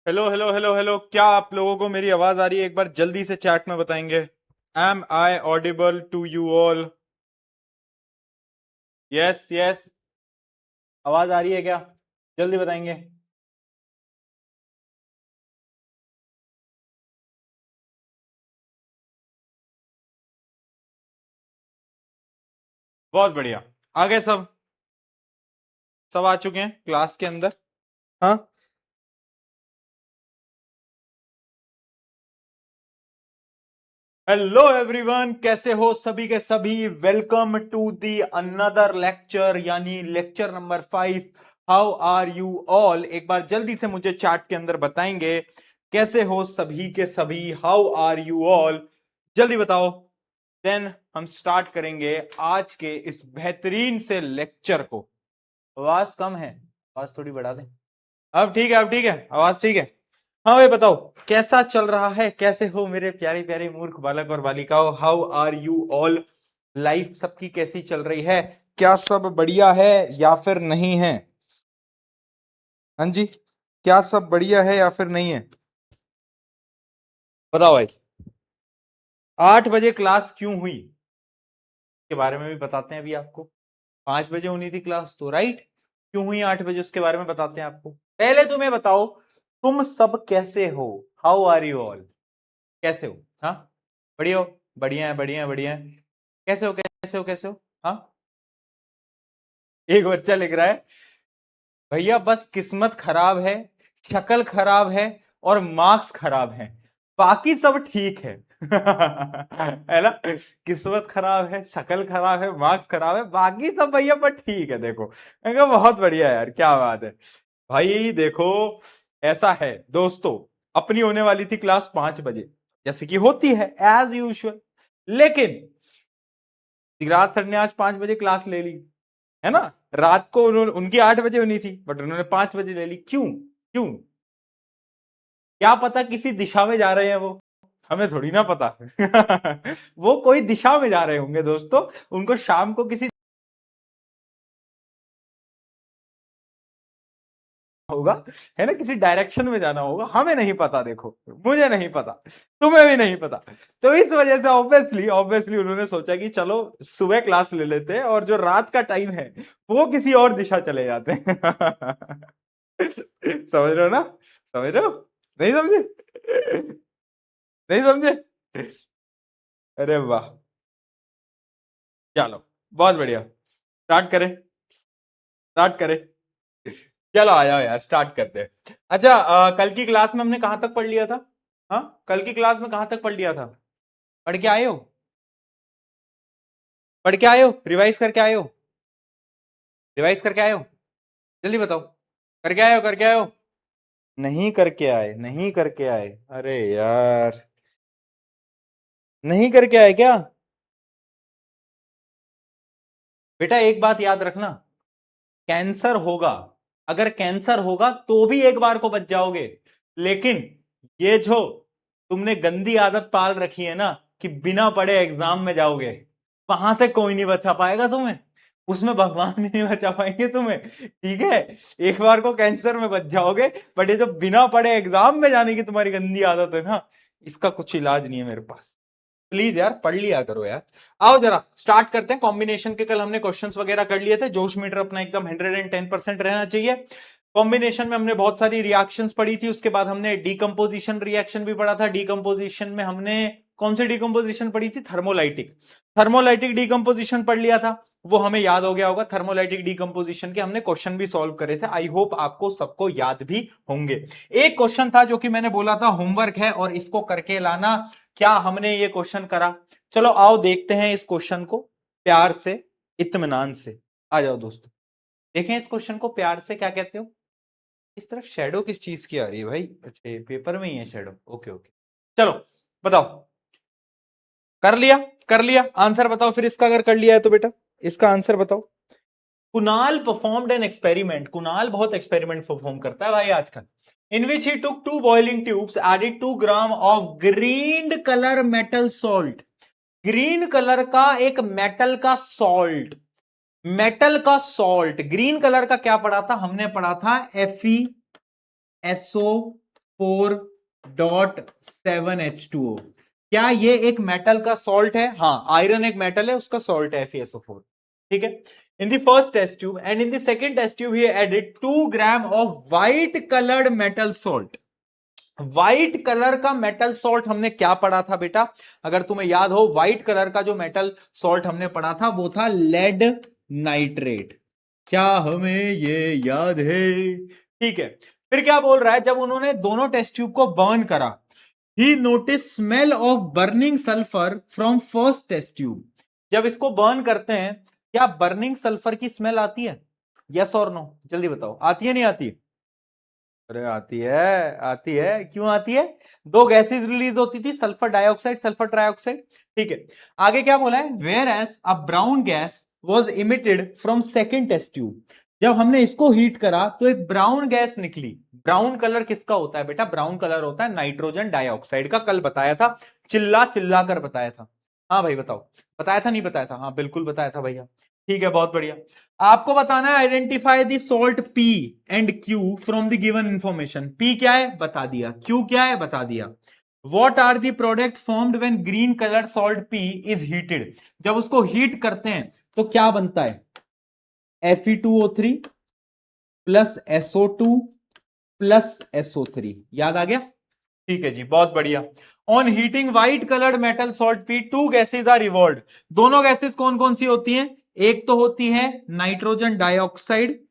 Hello hello hello hello, क्या आप लोगों को मेरी आवाज आ रही है? एक बार जल्दी से चैट में बताएंगे। Am I audible to you all? Yes yes. आवाज आ रही है क्या? जल्दी बताएंगे। बहुत बढ़िया। आ गए सब? सब आ चुके हैं क्लास के अंदर? हाँ। हेलो एवरीवन, कैसे हो सभी के सभी? Welcome to the another lecture, यानी lecture number 5। How are you all? एक बार जल्दी से मुझे चैट के अंदर बताएंगे कैसे हो सभी के सभी। How are you all? जल्दी बताओ। देन हम स्टार्ट करेंगे आज के इस बेहतरीन से लेक्चर को। आवाज कम है, आवाज थोड़ी बढ़ा दें। अब ठीक है, अब ठीक है, आवाज ठीक है। हाँ भाई बताओ, कैसा चल रहा है? कैसे हो मेरे प्यारे प्यारे मूर्ख बालक और बालिकाओं? How are you all? Life सबकी कैसी चल रही है? क्या सब बढ़िया है या फिर नहीं है? हाँ जी, क्या सब बढ़िया है या फिर नहीं है? बताओ भाई। 8 बजे क्लास क्यों हुई के बारे में भी बताते हैं अभी आपको। 5 बजे होनी थी क्लास तो, राइट? क्यों हुई 8 बजे उसके बारे में बताते हैं आपको। पहले तुम्हें बताओ, तुम सब कैसे हो? How are you all? कैसे हो? हाँ, बढ़िया हो? बढ़िया है, बढ़िया है, बढ़िया है। कैसे हो, कैसे हो, कैसे हो? हाँ। एक बच्चा लिख रहा है, भैया बस किस्मत खराब है, शक्ल खराब है और मार्क्स खराब है, बाकी सब ठीक है। है ना? किस्मत खराब है, शक्ल खराब है, मार्क्स खराब है, बाकी सब भैया पर ठीक है। देखो, मैंने कहा बहुत बढ़िया यार, क्या बात है। भाई देखो, ऐसा है दोस्तों, अपनी होने वाली थी क्लास 5 बजे, जैसे कि होती है एज यूजुअल। लेकिन सिगराज सर ने आज 5 बजे क्लास ले ली, है ना? रात को उनकी 8 बजे होनी थी, बट उन्होंने 5 बजे ले ली। क्यों? क्यों? क्या पता किसी दिशा में जा रहे हैं वो, हमें थोड़ी ना पता। वो कोई दिशा में जा रहे होंगे दोस्तों, उनको शाम को किसी होगा, है ना, किसी डायरेक्शन में जाना होगा, हमें नहीं पता। देखो, मुझे नहीं पता, तुम्हें भी नहीं पता। तो इस वजह से ऑब्वियसली ऑब्वियसली उन्होंने सोचा कि चलो सुबह क्लास ले लेते हैं, और जो रात का टाइम है वो किसी और दिशा चले जाते हैं। समझ रहे हो ना? समझ रहे हो? नहीं समझे? नहीं समझे? अरे वाह, चलो बहुत बढ़िया। स्टार्ट करें? स्टार्ट करें? चलो आ जाओ यार, स्टार्ट करते हैं। अच्छा, कल की क्लास में हमने कहां तक पढ़ लिया था? हाँ, कल की क्लास में कहां तक पढ़ लिया था? पढ़ के आए हो? पढ़ के आए हो? रिवाइज करके आए हो? रिवाइज करके आए हो? जल्दी बताओ। करके आए हो? करके आए हो? नहीं करके आए? नहीं करके आए? अरे यार, नहीं करके आए क्या? बेटा एक बात याद रखना, कैंसर होगा, अगर कैंसर होगा तो भी एक बार को बच जाओगे। लेकिन ये जो तुमने गंदी आदत पाल रखी है ना, कि बिना पढ़े एग्जाम में जाओगे, वहां से कोई नहीं बचा पाएगा तुम्हें, उसमें भगवान भी नहीं बचा पाएंगे तुम्हें। ठीक है? एक बार को कैंसर में बच जाओगे, बट ये जो बिना पढ़े एग्जाम में जाने की तुम्हारी गंदी आदत है ना, इसका कुछ इलाज नहीं है मेरे पास। प्लीज यार पढ़ लिया करो यार। आओ जरा स्टार्ट करते हैं। कॉम्बिनेशन के कल हमने क्वेश्चंस वगैरह कर लिए थे, जोश मीटर अपना एकदम 110% रहना चाहिए। कॉम्बिनेशन में हमने बहुत सारी रिएक्शंस पढ़ी थी, उसके बाद हमने डीकंपोजिशन रिएक्शन भी पढ़ा था। डीकंपोजिशन में हमने कौन सी डीकंपोजिशन पढ़ी थी? थर्मोलाइटिक। थर्मोलाइटिक डीकंपोजिशन पढ़ लिया था, वो हमें याद हो गया होगा। थर्मोलाइटिक डीकंपोजिशन के हमने क्वेश्चन भी सॉल्व करे थे, आई होप आपको सबको याद भी होंगे। एक क्वेश्चन था जो कि मैंने बोला था होमवर्क है और इसको करके लाना, क्या हमने ये क्वेश्चन करा? चलो आओ देखते हैं इस क्वेश्चन को प्यार से, इत्मीनान से। आ जाओ दोस्तों, देखें इस क्वेश्चन को प्यार से। क्या कहते हो? इस तरफ शेडो किस चीज की आ रही है भाई? अच्छा, ये पेपर में ही है शेडो। ओके ओके, चलो बताओ। कर लिया? कर लिया? आंसर बताओ फिर इसका, अगर कर लिया है तो बेटा इसका आंसर बताओ। Kunal performed an experiment. Kunal बहुत एक्सपेरिमेंट परफॉर्म करता है भाई आजकल। In which he took 2 boiling tubes, added 2 gram of green colour metal salt. Green colour का एक मेटल का सॉल्ट, मेटल का सॉल्ट ग्रीन कलर का क्या पढ़ा था हमने? पढ़ा था Fe SO 4.7H2O। क्या ये एक मेटल का सॉल्ट है? हाँ, आयरन एक मेटल है, उसका सॉल्ट है FeSO4। ठीक है। In the first test tube and in the second test tube he added 2 gram of white coloured metal salt. White colour का मेटल सॉल्ट हमने क्या पढ़ा था बेटा? अगर तुम्हें याद हो, व्हाइट कलर का जो मेटल सॉल्ट हमने पढ़ा था वो था लेड नाइट्रेट। क्या हमें ये याद है? ठीक है। फिर क्या बोल रहा है, जब उन्होंने दोनों टेस्ट ट्यूब को बर्न करा, he notice smell of burning sulphur from first test tube. जब इसको बर्न करते हैं, क्या बर्निंग सल्फर की स्मेल आती है? यस और नो, जल्दी बताओ, आती है नहीं आती? अरे आती है, आती है। क्यों आती है? दो गैसेस रिलीज होती थी, सल्फर डाइऑक्साइड, सल्फर ट्राइऑक्साइड। ठीक है। आगे क्या बोला है, whereas a brown gas was emitted from second test tube. जब हमने इसको हीट करा तो एक ब्राउन गैस निकली। ब्राउन कलर किसका होता है बेटा? ब्राउन कलर होता है नाइट्रोजन डाइऑक्साइड का। कल बताया था, चिल्ला चिल्ला कर बताया था। हाँ भाई बताओ, बताया था नहीं बताया था? हाँ बिल्कुल बताया था भैया। ठीक है, बहुत बढ़िया। आपको बताना है identify the salt P and Q from the given information. P क्या है बता दिया, Q क्या है बता दिया। What are the product formed when green colored salt P is heated? जब उसको हीट करते हैं तो क्या बनता है? Fe2O3 plus SO2 plus SO3। याद आ गया? ठीक है जी, बहुत बढ़िया। On heating white coloured metal salt P, two gases are revolved. दोनों गैसेज कौन कौन सी होती हैं? एक तो होती है नाइट्रोजन डाइऑक्साइड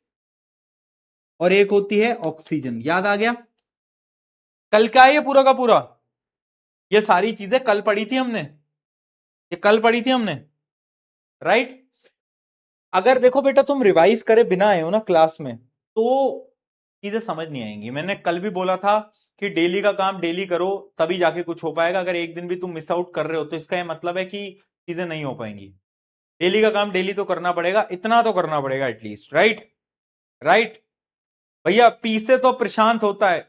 और एक होती है ऑक्सीजन। याद आ गया? कल क्या है ये पूरा का पूरा? ये सारी चीजें कल पढ़ी थी हमने, ये कल पढ़ी थी हमने, राइट? अगर देखो बेटा तुम रिवाइज करे बिना आए हो ना क्लास में, तो चीजें समझ नहीं आएंगी। मैंने कल भी बोला था कि डेली का काम डेली करो, तभी जाके कुछ हो पाएगा। अगर एक दिन भी तुम मिस आउट कर रहे हो तो इसका यह मतलब है कि चीजें नहीं हो पाएंगी। डेली का काम डेली तो करना पड़ेगा, इतना तो करना पड़ेगा एटलीस्ट, राइट? राइट भैया, पी से तो प्रशांत होता है।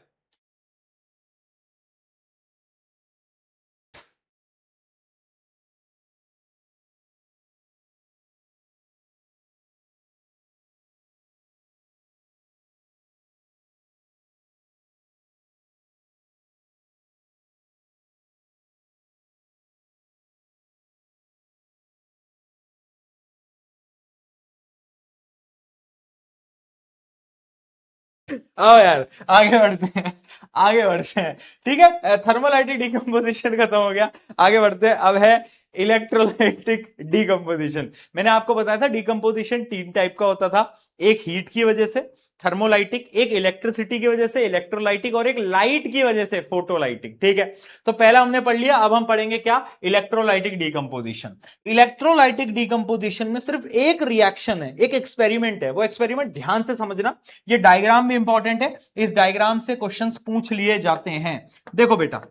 आओ यार, आगे बढ़ते हैं, आगे बढ़ते हैं। ठीक है, थर्मोलाइटिक डिकम्पोजिशन खत्म हो गया, आगे बढ़ते हैं। अब है इलेक्ट्रोलाइटिक डिकम्पोजिशन। मैंने आपको बताया था डिकम्पोजिशन 3 टाइप का होता था। एक हीट की वजह से थर्मोलाइटिक, एक इलेक्ट्रिसिटी की वजह से इलेक्ट्रोलाइटिक, और एक लाइट की वजह से फोटोलाइटिक। ठीक है, तो पहला हमने पढ़ लिया। अब हम पढ़ेंगे क्या? Electrolytic decomposition. इलेक्ट्रोलाइटिक डिकम्पोजिशन में सिर्फ एक रिएक्शन है, एक एक्सपेरिमेंट है। वो एक्सपेरिमेंट ध्यान से समझना, ये डायग्राम भी इंपॉर्टेंट है, इस डायग्राम से क्वेश्चंस पूछ लिए जाते हैं। देखो बेटा,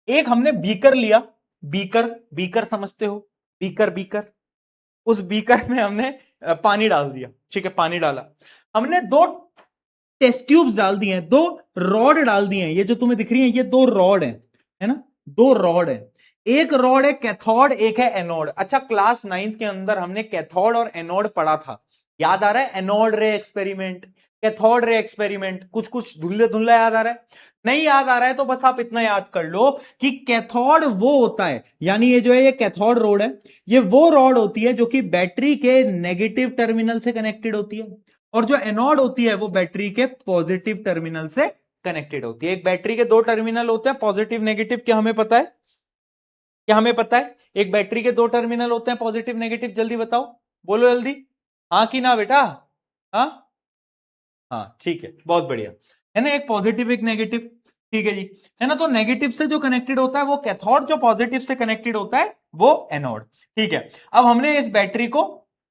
एक हमने बीकर लिया, बीकर, बीकर समझते हो? बीकर, बीकर, उस बीकर में हमने पानी डाल दिया। ठीक है, पानी डाला, हमने दो टेस्ट ट्यूब्स डाल दिए हैं, दो रॉड डाल दिए हैं। ये जो तुम्हें दिख रही है, ये दो रॉड है ना? दो रॉड है, एक रॉड है कैथोड, एक है एनोड। अच्छा, क्लास 9th के अंदर हमने कैथोड और एनोड पढ़ा था, याद आ रहा है? एनोड रे एक्सपेरिमेंट, कैथोड रे एक्सपेरिमेंट, कुछ कुछ धुल्ले धुल्ला याद आ रहा है? नहीं याद आ रहा है तो बस आप इतना याद कर लो कि कैथोड वो होता है, यानी ये जो है ये कैथोड रोड है, ये वो रॉड होती है जो कि बैटरी के नेगेटिव टर्मिनल से कनेक्टेड होती है, और जो एनोड होती है वो बैटरी के पॉजिटिव टर्मिनल से कनेक्टेड होती है। एक बैटरी के दो टर्मिनल होते हैं, पॉजिटिव नेगेटिव, क्या हमें पता है? क्या हमें पता है? एक बैटरी के दो टर्मिनल होते हैं, पॉजिटिव नेगेटिव, जल्दी बताओ, बोलो जल्दी, हाँ कि ना बेटा? हाँ, हाँ ठीक है, बहुत बढ़िया। है ना, एक पॉजिटिव एक नेगेटिव, ठीक है जी। है ना, तो नेगेटिव से जो कनेक्टेड होता है वो कैथोड, जो पॉजिटिव से कनेक्टेड होता है वो एनोड। ठीक है, अब हमने इस बैटरी को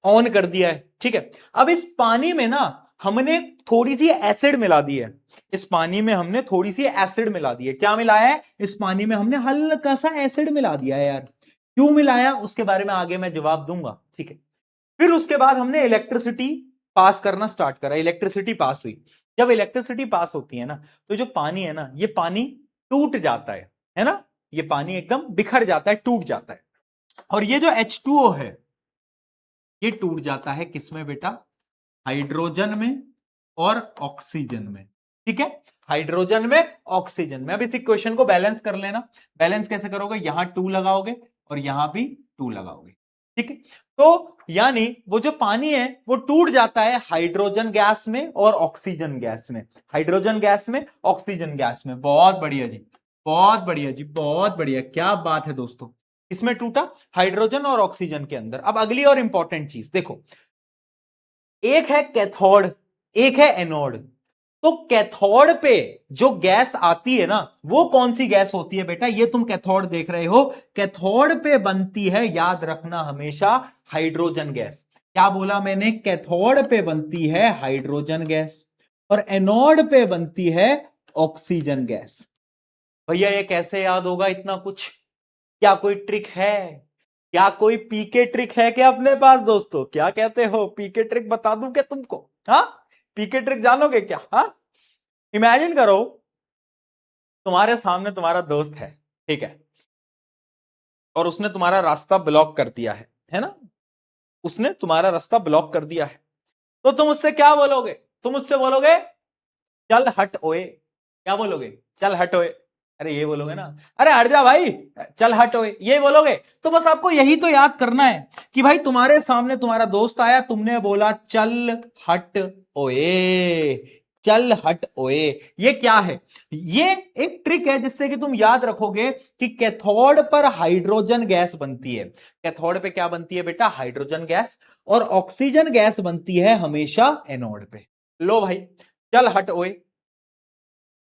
ऑन कर दिया है। ठीक है, अब इस पानी में ना हमने थोड़ी सी एसिड मिला दी है, इस पानी में हमने थोड़ी सी एसिड मिला दी है। क्या मिलाया है? इस पानी में हमने हल्का सा एसिड मिला दिया है यार। क्यों मिलाया उसके बारे में आगे मैं जवाब दूंगा। ठीक है, फिर उसके बाद हमने इलेक्ट्रिसिटी पास करना स्टार्ट करा, इलेक्ट्रिसिटी पास हुई। जब इलेक्ट्रिसिटी पास होती है ना, तो जो पानी है ना, ये पानी टूट जाता है ना? ये पानी एकदम बिखर जाता है, टूट जाता है। और ये जो H2O है, ये टूट जाता है किसमें बेटा? हाइड्रोजन में और ऑक्सीजन में। ठीक है, हाइड्रोजन में ऑक्सीजन में। अब इस इक्वेशन को बैलेंस कर लेना। बैलेंस कैसे करोगे, यहां 2 लगाओगे और यहां भी 2 लगाओगे, ठीक है। तो यानी वो जो पानी है वो टूट जाता है हाइड्रोजन गैस में और ऑक्सीजन गैस में, हाइड्रोजन गैस में, ऑक्सीजन गैस में। बहुत बढ़िया जी, बहुत बढ़िया जी, बहुत बढ़िया, क्या बात है दोस्तों। इसमें टूटा हाइड्रोजन और ऑक्सीजन के अंदर। अब अगली और इंपॉर्टेंट चीज देखो, एक है कैथोड, एक है एनोड। तो कैथोड पे जो गैस आती है ना, वो कौन सी गैस होती है बेटा, ये तुम कैथोड देख रहे हो, कैथोड पे बनती है, याद रखना हमेशा, हाइड्रोजन गैस। क्या बोला मैंने, कैथोड पे बनती है हाइड्रोजन गैस और एनोड पे बनती है ऑक्सीजन गैस। भैया ये कैसे याद होगा इतना कुछ, क्या कोई ट्रिक है, क्या कोई पीके ट्रिक है क्या अपने पास दोस्तों, क्या कहते हो, पीके ट्रिक बता दूं क्या तुमको, हाँ, पीके ट्रिक जानोगे क्या, हाँ। इमेजिन करो तुम्हारे सामने तुम्हारा दोस्त है, ठीक है, और उसने तुम्हारा रास्ता ब्लॉक कर दिया है ना, उसने तुम्हारा रास्ता ब्लॉक कर दिया है। तो तुम उससे क्या बोलोगे, तुम उससे बोलोगे चल हट ओए, क्या बोलोगे, चल हट ओए, अरे ये बोलोगे ना, अरे हट जा भाई, चल हट ओए, ये बोलोगे। तो बस आपको यही तो याद करना है कि भाई तुम्हारे सामने तुम्हारा दोस्त आया, तुमने बोला चल हट ओए, चल हट ओए। ये क्या है, ये एक ट्रिक है जिससे कि तुम याद रखोगे कि कैथोड पर हाइड्रोजन गैस बनती है। कैथोड पे क्या बनती है बेटा, हाइड्रोजन गैस, और ऑक्सीजन गैस बनती है हमेशा एनोड पे। लो भाई, चल हट ओए,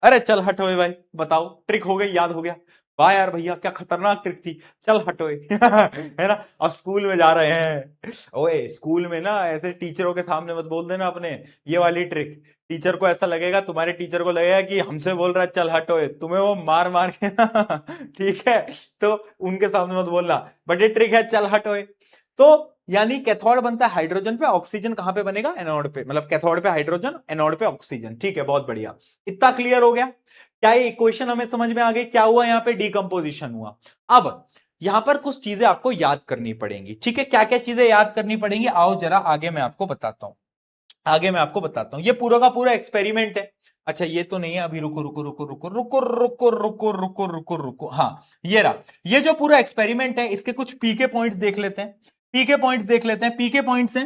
अरे चल हट ओए भाई, बताओ ट्रिक हो गई, याद हो गया। वाह यार भैया क्या खतरनाक ट्रिक थी, चल हट ओए है ना। अब स्कूल में जा रहे हैं, ओए स्कूल में ना ऐसे टीचरों के सामने मत बोल देना अपने ये वाली ट्रिक, टीचर को ऐसा लगेगा, तुम्हारे टीचर को लगेगा कि हमसे बोल रहा है चल हट ओए, तुम्हें वो मार मार के ना ठीक है, तो उनके सामने मत बोलना, बट ये ट्रिक है चल हट ओए। तो यानी कैथोड बनता है हाइड्रोजन पे, ऑक्सीजन कहां पे बनेगा, एनोड पे, मतलब कैथोड पे हाइड्रोजन, एनोड पे ऑक्सीजन, ठीक है, बहुत बढ़िया। इतना क्लियर हो गया, क्या ये इक्वेशन हमें समझ में आ गई, क्या हुआ यहां पे, डीकंपोजिशन हुआ। अब यहां पर कुछ चीजें आपको याद करनी पड़ेंगी, ठीक है, क्या क्या चीजें याद करनी पड़ेंगी, आओ जरा आगे मैं आपको बताता हूं, आगे मैं आपको बताता हूं, ये पूरा का पूरा एक्सपेरिमेंट है। अच्छा ये तो नहीं है, अभी रुको रुको रुको रुको रुको रुको रुको रुको रुको रुको, हाँ ये रहा, ये जो पूरा एक्सपेरिमेंट है इसके कुछ पीके पॉइंट्स देख लेते हैं, पीके पॉइंट्स देख लेते हैं। पीके पॉइंट्स हैं,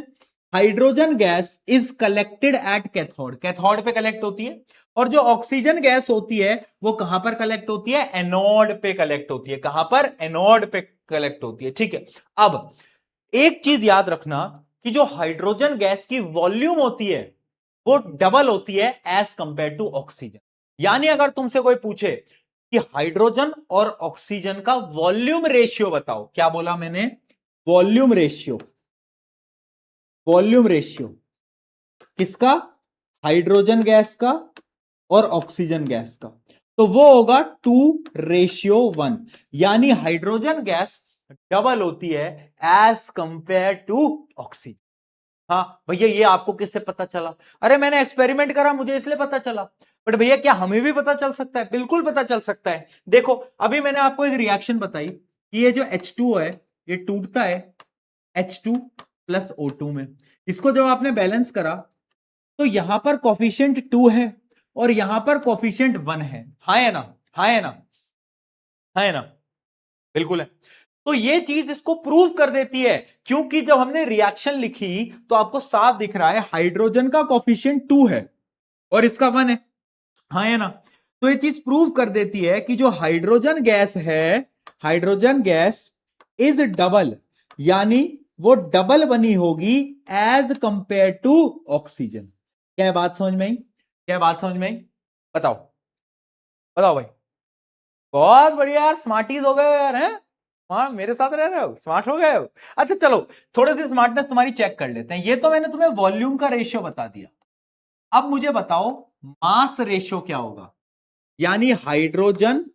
hydrogen gas is collected at cathode, cathode पे कलेक्ट होती है, और जो ऑक्सीजन गैस होती है वो कहां पर कलेक्ट होती है, एनोड पे कलेक्ट होती है, कहां पर, एनोड पे कलेक्ट होती है, ठीक है। अब एक चीज याद रखना कि जो हाइड्रोजन गैस की वॉल्यूम होती है वो डबल होती है एज कंपेयर टू ऑक्सीजन। यानी अगर तुमसे कोई पूछे कि हाइड्रोजन और ऑक्सीजन का वॉल्यूम रेशियो बताओ, क्या बोला मैंने, वॉल्यूम रेशियो, वॉल्यूम रेशियो किसका, हाइड्रोजन गैस का और ऑक्सीजन गैस का, तो वो होगा 2:1, यानी हाइड्रोजन गैस डबल होती है एज कंपेयर टू ऑक्सीजन। हाँ भैया ये आपको किससे पता चला, अरे मैंने एक्सपेरिमेंट करा मुझे इसलिए पता चला, बट भैया क्या हमें भी पता चल सकता है, बिल्कुल पता चल सकता है। देखो अभी मैंने आपको एक रिएक्शन बताई कि ये जो H2 है ये टूटता है H2 प्लस O2 में, इसको जब आपने बैलेंस करा तो यहां पर कॉफिशिएंट 2 है और यहां पर कॉफिशिएंट 1 है, हाँ है ना, हाँ है ना, हाँ है ना, बिल्कुल है। तो ये चीज इसको प्रूव कर देती है, क्योंकि जब हमने रिएक्शन लिखी तो आपको साफ दिख रहा है हाइड्रोजन का कॉफिशिएंट 2 है और इसका 1 है, हाँ है ना। तो ये चीज प्रूव कर देती है कि जो हाइड्रोजन गैस है, हाइड्रोजन गैस इज डबल, यानी वो डबल बनी होगी एज कंपेयर टू ऑक्सीजन। क्या बात समझ में आई, क्या बात समझ में आई, बताओ, बताओ भाई। बहुत बढ़िया यार, स्मार्टीज हो गए यार, हैं, हाँ मेरे साथ रह रहे हो, स्मार्ट हो गए हो। अच्छा चलो थोड़ी सी स्मार्टनेस तुम्हारी चेक कर लेते हैं, ये तो मैंने तुम्हें वॉल्यूम का रेशियो बता दिया, अब मुझे बताओ मास रेशियो क्या होगा, यानी हाइड्रोजन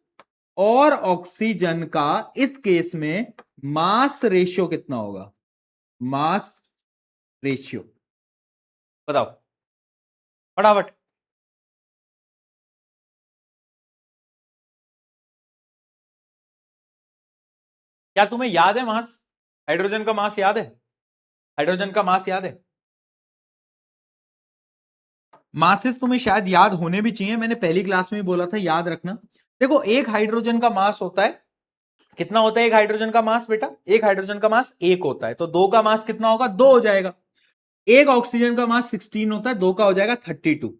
और ऑक्सीजन का इस केस में मास रेशियो कितना होगा, मास रेशियो बताओ फटाफट। क्या तुम्हें याद है मास, हाइड्रोजन का मास याद है, हाइड्रोजन का मास याद है, मासेस तुम्हें शायद याद होने भी चाहिए, मैंने पहली क्लास में भी बोला था, याद रखना। देखो एक हाइड्रोजन का मास होता है, कितना होता है एक हाइड्रोजन का मास बेटा? एक हाइड्रोजन का मास 1 होता है, तो 2 का मास कितना होगा? 2 हो जाएगा। एक ऑक्सीजन का मास 16 होता है, 2 का हो जाएगा 32।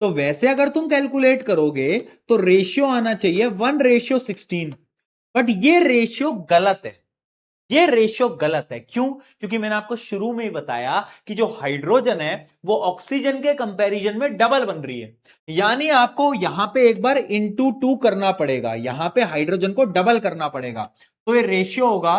तो वैसे अगर तुम कैलकुलेट करोगे तो रेशियो आना चाहिए 1:16, बट ये रेशियो गलत है। ये रेशियो गलत है, क्यों? क्योंकि मैंने आपको शुरू में ही बताया कि जो हाइड्रोजन है वो ऑक्सीजन के कंपैरिजन में डबल बन रही है, यानी आपको यहां पे एक बार इंटू 2 करना पड़ेगा, यहां पे हाइड्रोजन को डबल करना पड़ेगा। तो ये रेशियो होगा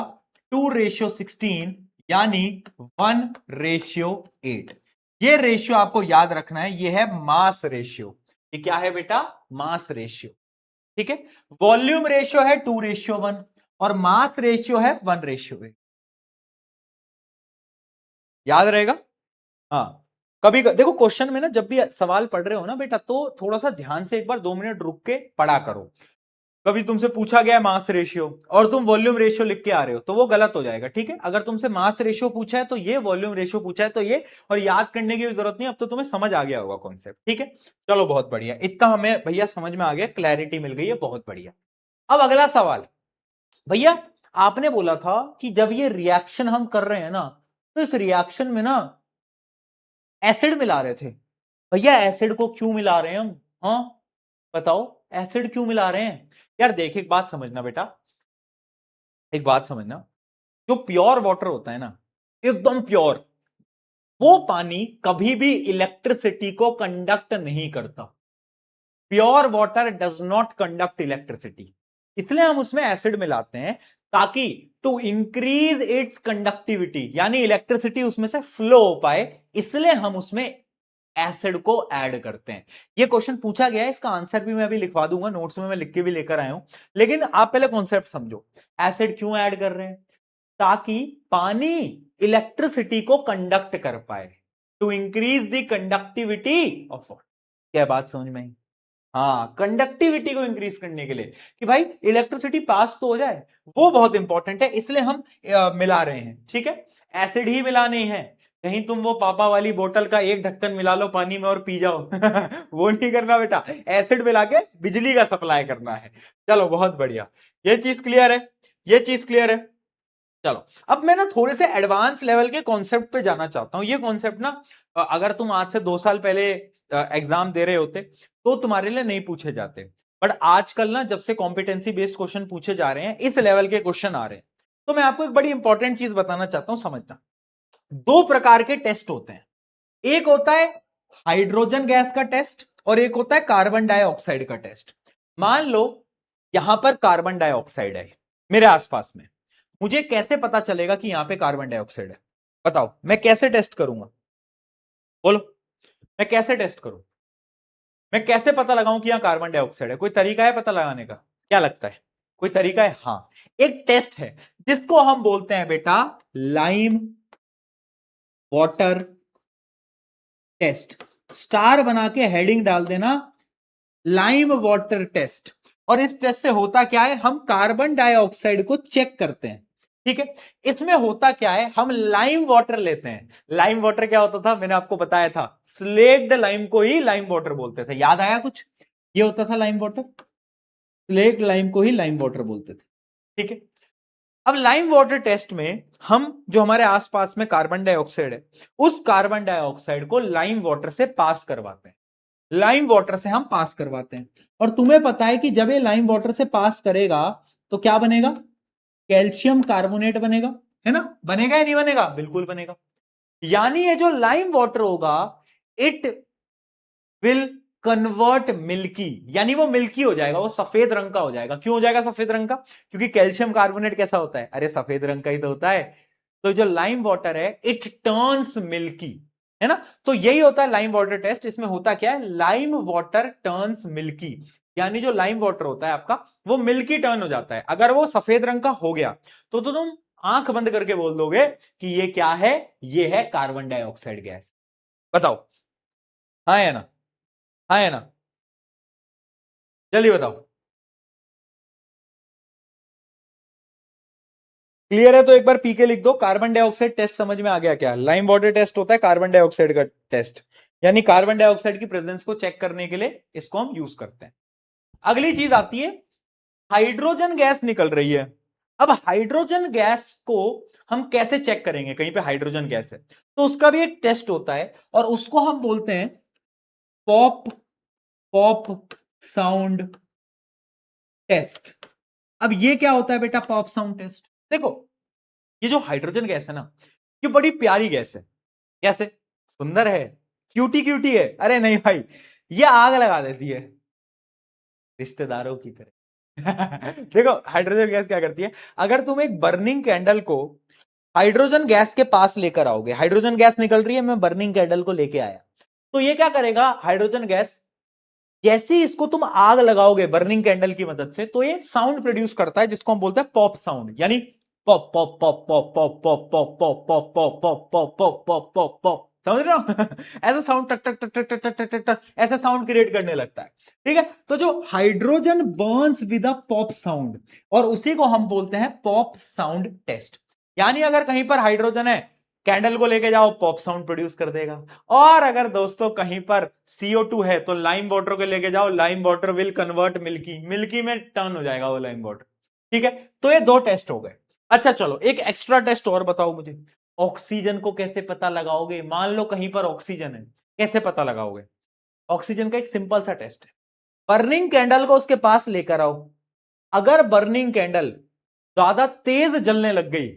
2:16, यानी 1:8। ये रेशियो आपको याद रखना है, ये है मास रेशियो। ये क्या है बेटा? Mass ratio. ठीक है, वॉल्यूम रेशियो है 2:1 और मास रेशियो है 1:8। याद रहेगा? हाँ। कभी देखो क्वेश्चन में ना, जब भी सवाल पढ़ रहे हो ना बेटा, तो थोड़ा सा ध्यान से एक बार 2 मिनट रुक के पढ़ा करो। कभी तुमसे पूछा गया है मास रेशियो और तुम वॉल्यूम रेशियो लिख के आ रहे हो तो वो गलत हो जाएगा। ठीक है, अगर तुमसे मास रेशियो पूछा है तो ये, वॉल्यूम रेशियो पूछा है तो ये, और याद करने की भी जरूरत नहीं, अब तो तुम्हें समझ आ गया होगा कॉन्सेप्ट। ठीक है, चलो बहुत बढ़िया, इतना हमें भैया समझ में आ गया, क्लैरिटी मिल गई है, बहुत बढ़िया। अब अगला सवाल, भैया आपने बोला था कि जब ये रिएक्शन हम कर रहे हैं ना, तो इस रिएक्शन में ना एसिड मिला रहे थे। भैया एसिड को क्यों मिला रहे हैं हम? हाँ बताओ, एसिड क्यों मिला रहे हैं? यार देख, एक बात समझना बेटा, एक बात समझना, जो प्योर वाटर होता है ना, एकदम प्योर, वो पानी कभी भी इलेक्ट्रिसिटी को कंडक्ट नहीं करता। Pure water does not conduct electricity, इसलिए हम उसमें एसिड मिलाते हैं, ताकि टू इंक्रीज इट्स कंडक्टिविटी, यानी इलेक्ट्रिसिटी उसमें से फ्लो हो पाए, इसलिए हम उसमें एसिड को ऐड करते हैं। ये क्वेश्चन पूछा गया है, इसका आंसर भी मैं अभी लिखवा दूंगा, नोट्स में मैं लिख के भी लेकर आया हूं, लेकिन आप पहले कॉन्सेप्ट समझो। एसिड क्यों ऐड कर रहे हैं? ताकि पानी इलेक्ट्रिसिटी को कंडक्ट कर पाए, to increase the conductivity of water. क्या बात समझ में आई? हाँ, कंडक्टिविटी को इंक्रीज करने के लिए, कि भाई इलेक्ट्रिसिटी पास तो हो जाए, वो बहुत इंपॉर्टेंट है, इसलिए हम मिला रहे हैं। ठीक है, एसिड ही मिलानी है, कहीं तुम वो पापा वाली बोतल का एक ढक्कन मिला लो पानी में और पी जाओ वो नहीं करना बेटा, एसिड मिला के बिजली का सप्लाई करना है। चलो बहुत बढ़िया, ये चीज क्लियर है, ये चीज क्लियर है। चलो अब मैं ना थोड़े से एडवांस लेवल के कॉन्सेप्ट पे जाना चाहता हूं। ये कॉन्सेप्ट ना अगर तुम आज से 2 साल पहले एग्जाम दे रहे होते तो तुम्हारे लिए नहीं पूछे जाते, बट आजकल ना जब से कॉम्पिटेंसी बेस्ड क्वेश्चन पूछे जा रहे हैं, इस लेवल के क्वेश्चन आ रहे हैं, तो मैं आपको एक बड़ी इंपॉर्टेंट चीज बताना चाहता हूं, समझना। 2 प्रकार के टेस्ट होते हैं, एक होता है हाइड्रोजन गैस का टेस्ट और एक होता है कार्बन डाइऑक्साइड का टेस्ट। मान लो यहां पर कार्बन डाइऑक्साइड है मेरे आसपास में, मुझे कैसे पता चलेगा कि यहां पे कार्बन डाइऑक्साइड है? बताओ, मैं कैसे टेस्ट करूंगा? बोलो, मैं कैसे टेस्ट करूं? मैं कैसे पता लगाऊं कि यहां कार्बन डाइऑक्साइड है? कोई तरीका है पता लगाने का? क्या लगता है, कोई तरीका है? हाँ, एक टेस्ट है जिसको हम बोलते हैं बेटा लाइम वाटर टेस्ट। स्टार बना के हेडिंग डाल देना, लाइम वाटर टेस्ट। और इस टेस्ट से होता क्या है, हम कार्बन डाइऑक्साइड को चेक करते हैं। ठीक है, इसमें होता क्या है, हम लाइम वाटर लेते हैं। लाइम वाटर क्या होता था, मैंने आपको बताया था, स्लेक्ड लाइम को ही लाइम वाटर बोलते थे। याद आया कुछ? ये होता था लाइम वाटर, स्लेक्ड लाइम को ही लाइम वाटर बोलते थे। ठीक है, अब लाइम वाटर टेस्ट में हम जो हमारे आसपास में कार्बन डाइऑक्साइड है, उस कार्बन डाइऑक्साइड को लाइम वाटर से पास करवाते हैं, लाइम वाटर से हम पास करवाते हैं। और तुम्हें पता है कि जब ये लाइम वाटर से पास करेगा तो क्या बनेगा? कैल्शियम कार्बोनेट बनेगा, है ना? बनेगा या नहीं बनेगा? बिल्कुल बनेगा। यानी ये जो लाइम वाटर होगा, इट विल कन्वर्ट मिल्की, यानी वो मिल्की हो जाएगा, वो सफेद रंग का हो जाएगा। क्यों हो जाएगा सफेद रंग का? क्योंकि कैल्शियम कार्बोनेट कैसा होता है? अरे सफेद रंग का ही तो होता है। तो जो लाइम वाटर है इट टर्न्स मिल्की, है ना? तो यही होता है लाइम वाटर टेस्ट। इसमें होता क्या है, लाइम वाटर टर्न्स मिल्की, यानी जो लाइम वाटर होता है आपका वो मिल्की टर्न हो जाता है। अगर वो सफेद रंग का हो गया तो तुम आंख बंद करके बोल दोगे कि ये क्या है, ये है कार्बन डाइऑक्साइड गैस। बताओ, हाँ या ना? हाँ या ना? जल्दी बताओ। क्लियर है तो एक बार पी के लिख दो। कार्बन डाइऑक्साइड टेस्ट समझ में आ गया क्या? लाइम वाटर टेस्ट होता है कार्बन डाइऑक्साइड का टेस्ट। यानी कार्बन डाइऑक्साइड की प्रेजेंस को चेक करने के लिए इसको हम यूज करते हैं। अगली चीज आती है, हाइड्रोजन गैस निकल रही है। अब हाइड्रोजन गैस को हम कैसे चेक करेंगे, कहीं पे हाइड्रोजन गैस है तो उसका भी एक टेस्ट होता है और उसको हम बोलते हैं पॉप पॉप साउंड टेस्ट। अब ये क्या होता है बेटा पॉप साउंड टेस्ट? देखो ये जो हाइड्रोजन गैस है ना, ये बड़ी प्यारी गैस है। कैसे? सुंदर है, क्यूटी क्यूटी है। अरे नहीं भाई, ये आग लगा देती है रिश्तेदारों की तरह। देखो हाइड्रोजन गैस क्या करती है, अगर तुम एक बर्निंग कैंडल को हाइड्रोजन गैस के पास लेकर आओगे, हाइड्रोजन गैस निकल रही है, मैं बर्निंग कैंडल को लेके आया, तो ये क्या करेगा हाइड्रोजन गैस, जैसे ही इसको तुम आग लगाओगे बर्निंग कैंडल की मदद से, तो ये साउंड प्रोड्यूस करता है जिसको हम बोलते हैं पॉप साउंड। यानी pop pop pop pop pop pop pop pop pop pop pop pop pop pop pop pop, समझ रहे हो? ऐसा साउंड टक टक टक टक टक टक टक टक ऐसा साउंड क्रिएट करने लगता है। ठीक है, तो जो hydrogen Burns with a pop sound, और उसी को हम बोलते हैं पॉप साउंड टेस्ट। यानी अगर कहीं पर हाइड्रोजन है, कैंडल को लेके जाओ, पॉप साउंड प्रोड्यूस कर देगा। और अगर दोस्तों कहीं पर CO2 है तो लाइम वाटर को लेके जाओ, lime water will convert milky, milky में टर्न हो जाएगा वो लाइम वाटर। ठीक है, तो ये दो टेस्ट हो गए। अच्छा चलो एक एक्स्ट्रा टेस्ट और बताओ मुझे, ऑक्सीजन को कैसे पता लगाओगे? मान लो कहीं पर ऑक्सीजन है, कैसे पता लगाओगे? ऑक्सीजन का एक सिंपल सा टेस्ट है, बर्निंग कैंडल को उसके पास लेकर आओ। अगर बर्निंग कैंडल ज्यादा तेज जलने लग गई,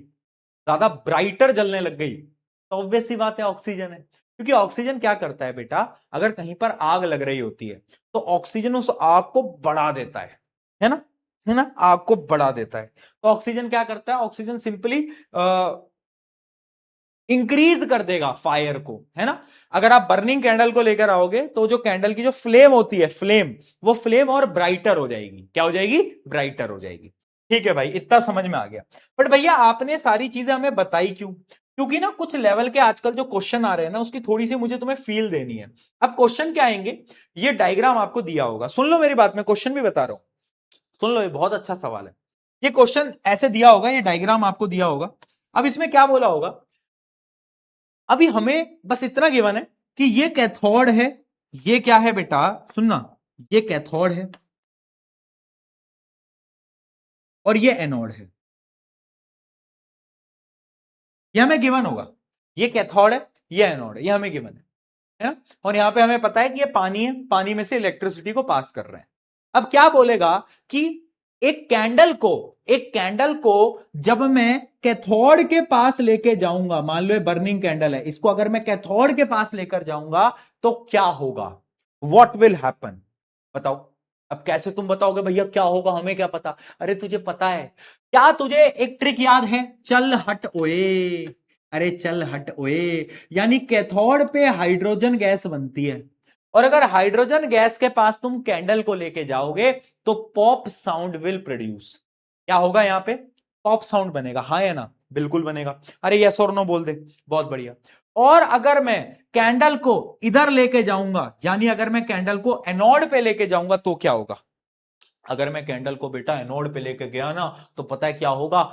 ज्यादा ब्राइटर जलने लग गई, तो ऑब्वियस सी बात है ऑक्सीजन है। क्योंकि ऑक्सीजन क्या करता है बेटा, अगर कहीं पर आग लग रही होती है तो ऑक्सीजन उस आग को बढ़ा देता है ना, है ना, आग को बढ़ा देता है। तो ऑक्सीजन क्या करता है, ऑक्सीजन सिंपली इंक्रीज कर देगा फायर को, है ना। अगर आप बर्निंग कैंडल को लेकर आओगे तो जो कैंडल की जो फ्लेम होती है, फ्लेम, वो फ्लेम और ब्राइटर हो जाएगी। क्या हो जाएगी? ब्राइटर हो जाएगी। ठीक है भाई, इतना समझ में आ गया। बट भैया आपने सारी चीजें हमें बताई क्यों? क्योंकि ना कुछ लेवल के आजकल जो क्वेश्चन आ रहे हैं ना, उसकी थोड़ी सी मुझे तुम्हें फील देनी है। अब क्वेश्चन क्या आएंगे, ये डायग्राम आपको दिया होगा, सुन लो मेरी बात, मैं क्वेश्चन भी बता रहा हूं, सुन लो, ये बहुत अच्छा सवाल है। ये क्वेश्चन ऐसे दिया होगा, ये डायग्राम आपको दिया होगा। अब इसमें क्या बोला होगा, अभी हमें बस इतना गिवन है कि ये कैथोड है, ये क्या है बेटा, सुनना, ये कैथोड है और ये एनोड है। ये हमें गिवन होगा, ये कैथोड है, ये एनोड है, ये हमें गिवन है ना। और यहां पे हमें पता है कि ये पानी है, पानी में से इलेक्ट्रिसिटी को पास कर रहे हैं। अब क्या बोलेगा कि एक कैंडल को जब मैं कैथोड के पास लेके जाऊंगा, मान लो ये बर्निंग कैंडल है, इसको अगर मैं कैथोड के पास लेकर जाऊंगा तो क्या होगा, व्हाट विल हैपन? बताओ। अब कैसे तुम बताओगे भैया क्या होगा, हमें क्या पता? अरे तुझे पता है क्या, तुझे एक ट्रिक याद है, चल हट ओए, अरे चल हट ओए। यानी कैथोड पे हाइड्रोजन गैस बनती है, और अगर हाइड्रोजन गैस के पास तुम कैंडल को लेके जाओगे तो पॉप साउंड विल प्रोड्यूस। क्या होगा यहां पे? पॉप साउंड बनेगा, हाँ या ना? बिल्कुल बनेगा। अरे यस और नो बोल दे, बहुत बढ़िया। और अगर मैं कैंडल को इधर लेके जाऊंगा, यानी अगर मैं कैंडल को एनोड पे लेके जाऊंगा तो क्या होगा? अगर मैं कैंडल को बेटा एनोड पे लेके गया ना, तो पता है क्या होगा,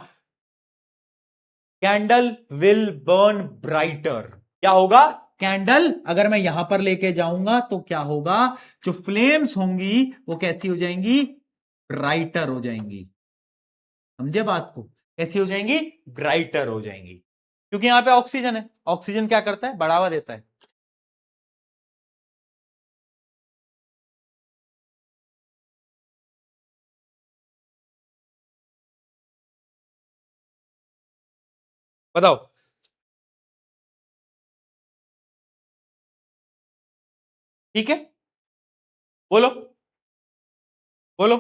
कैंडल विल बर्न ब्राइटर। क्या होगा? कैंडल अगर मैं यहां पर लेके जाऊंगा तो क्या होगा, जो फ्लेम्स होंगी वो कैसी हो जाएंगी? ब्राइटर हो जाएंगी। समझे बात को? कैसी हो जाएंगी? ब्राइटर हो जाएंगी। क्योंकि यहां पे ऑक्सीजन है, ऑक्सीजन क्या करता है? बढ़ावा देता है। बताओ। ठीक है, बोलो, बोलो,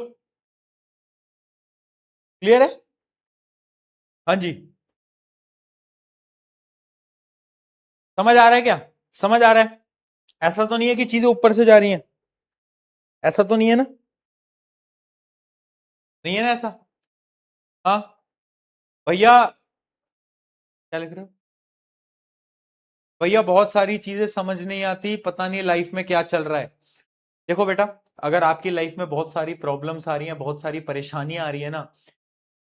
क्लियर है? हाँ जी, समझ आ रहा है क्या? समझ आ रहा है? ऐसा तो नहीं है कि चीजें ऊपर से जा रही हैं, ऐसा तो नहीं है ना? नहीं है ना ऐसा? हाँ भैया, क्या लिख रहे हो भैया? बहुत सारी चीजें समझ नहीं आती, पता नहीं लाइफ में क्या चल रहा है। देखो बेटा, अगर आपकी लाइफ में बहुत सारी प्रॉब्लम्स आ रही हैं, बहुत सारी परेशानियां आ रही है ना,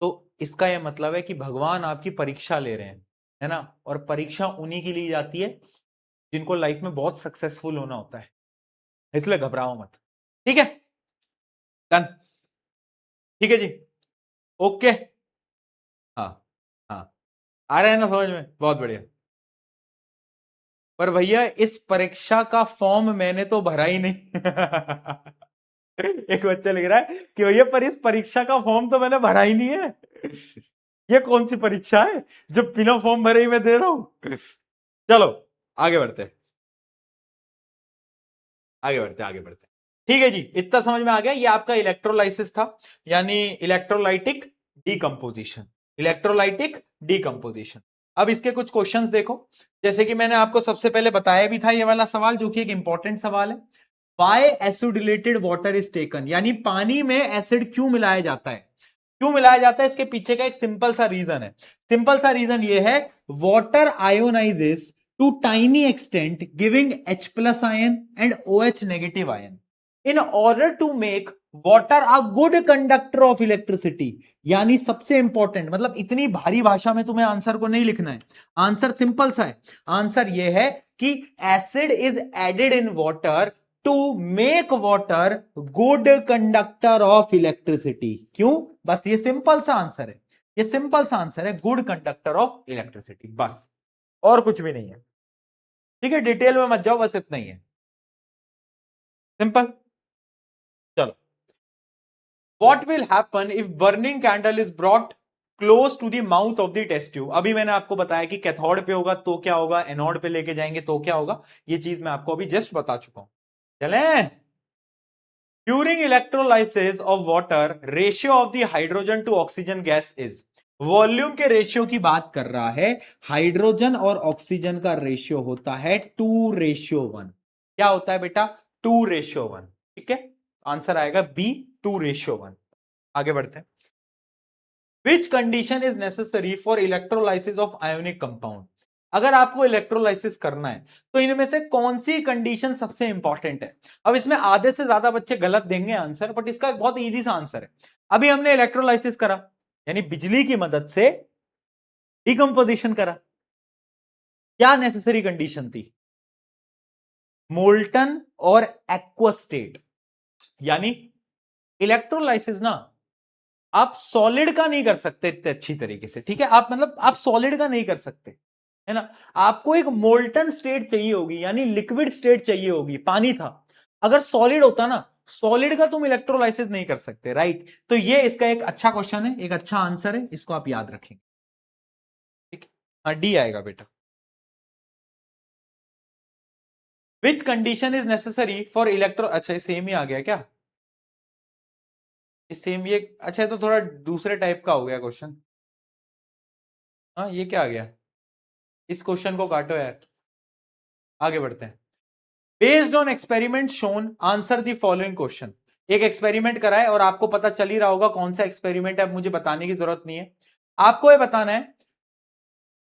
तो इसका यह मतलब है कि भगवान आपकी परीक्षा ले रहे हैं, है ना। और परीक्षा उन्हीं की ली जाती है जिनको लाइफ में बहुत सक्सेसफुल होना होता है, इसलिए घबराओ मत। ठीक है, डन। ठीक है जी, ओके। हाँ हाँ, आ रहा है ना समझ में, बहुत बढ़िया। पर भैया इस परीक्षा का फॉर्म मैंने तो भरा ही नहीं। एक बच्चा लिख रहा है कि भैया पर इस परीक्षा का फॉर्म तो मैंने भरा ही नहीं है। ये कौन सी परीक्षा है जो बिना फॉर्म भरे ही मैं दे रहा हूं। चलो आगे बढ़ते हैं, आगे बढ़ते आगे बढ़ते। ठीक है जी, इतना समझ में आ गया। ये आपका इलेक्ट्रोलाइसिस था, यानी इलेक्ट्रोलाइटिक डीकंपोजिशन, इलेक्ट्रोलाइटिक डीकंपोजिशन। अब इसके कुछ क्वेश्चंस देखो, जैसे कि मैंने आपको सबसे पहले बताया भी था ये वाला सवाल, जो कि एक इंपॉर्टेंट सवाल है। वाई एसिडिलेटेड वाटर इज टेकन, यानी पानी में एसिड क्यों मिलाया जाता है, क्यों मिलाया जाता है, इसके पीछे का एक सिंपल सा रीजन है। सिंपल सा रीजन ये है, water ionises to tiny extent giving H plus ion and OH negative ion in order to make water a good conductor of electricity. यानी सबसे इंपॉर्टेंट, मतलब इतनी भारी भाषा में तुम्हें आंसर को नहीं लिखना है, आंसर सिंपल सा है। आंसर यह है कि acid is added in water to make water good conductor of electricity. क्यों? बस ये सिंपल सा आंसर है, ये सिंपल सा आंसर है, गुड कंडक्टर ऑफ इलेक्ट्रिसिटी, बस और कुछ भी नहीं है। ठीक है, डिटेल में मत जाओ, बस इतना ही है, सिंपल। चलो, what will happen if burning candle is brought close to the mouth of the test tube. अभी मैंने आपको बताया कि कैथोड पे होगा तो क्या होगा, एनोड पे लेके जाएंगे तो क्या होगा, ये चीज मैं आपको अभी जस्ट बता चुका हूं। चले, during electrolysis of water ratio of the hydrogen to oxygen gas is, volume के रेशियो की बात कर रहा है, हाइड्रोजन और ऑक्सीजन का रेशियो होता है 2:1। क्या होता है बेटा? 2:1। ठीक है, आंसर आएगा बी, 2:1। आगे बढ़ते हैं। Which condition is necessary for electrolysis of ionic compound. अगर आपको इलेक्ट्रोलाइसिस करना है तो इनमें से कौन सी कंडीशन सबसे इंपॉर्टेंट है। अब इसमें आधे से ज्यादा बच्चे गलत देंगे आंसर, बट इसका एक बहुत इजी सा आंसर है। अभी हमने इलेक्ट्रोलाइसिस करा, यानी बिजली की मदद से डिकम्पोजिशन करा, क्या नेसेसरी कंडीशन थी? मोल्टन और एक्वस स्टेट। यानी इलेक्ट्रोलाइसिस ना आप सॉलिड का नहीं कर सकते इतने अच्छी तरीके से, ठीक है, आप मतलब आप सॉलिड का नहीं कर सकते, है ना। आपको एक मोल्टन स्टेट चाहिए होगी, यानी लिक्विड स्टेट चाहिए होगी, पानी था। अगर सॉलिड होता ना, सॉलिड का तुम इलेक्ट्रोलाइसिस नहीं कर सकते, राइट। तो ये इसका एक अच्छा क्वेश्चन है, एक अच्छा आंसर है, इसको आप याद रखेंगे। ठीक है, हाँ डी आएगा बेटा। Which condition is necessary for electro, अच्छा ये सेम ही आ गया क्या? ये सेम, ये अच्छा, ये तो थोड़ा दूसरे टाइप का हो गया क्वेश्चन। हाँ ये क्या आ गया, इस क्वेश्चन को काटो यार, आगे बढ़ते हैं। Based on experiment shown answer the following question. एक एक्सपेरिमेंट करा है और आपको पता चल ही रहा होगा कौन सा एक्सपेरिमेंट है, अब मुझे बताने की जरूरत नहीं है, आपको ये बताना है।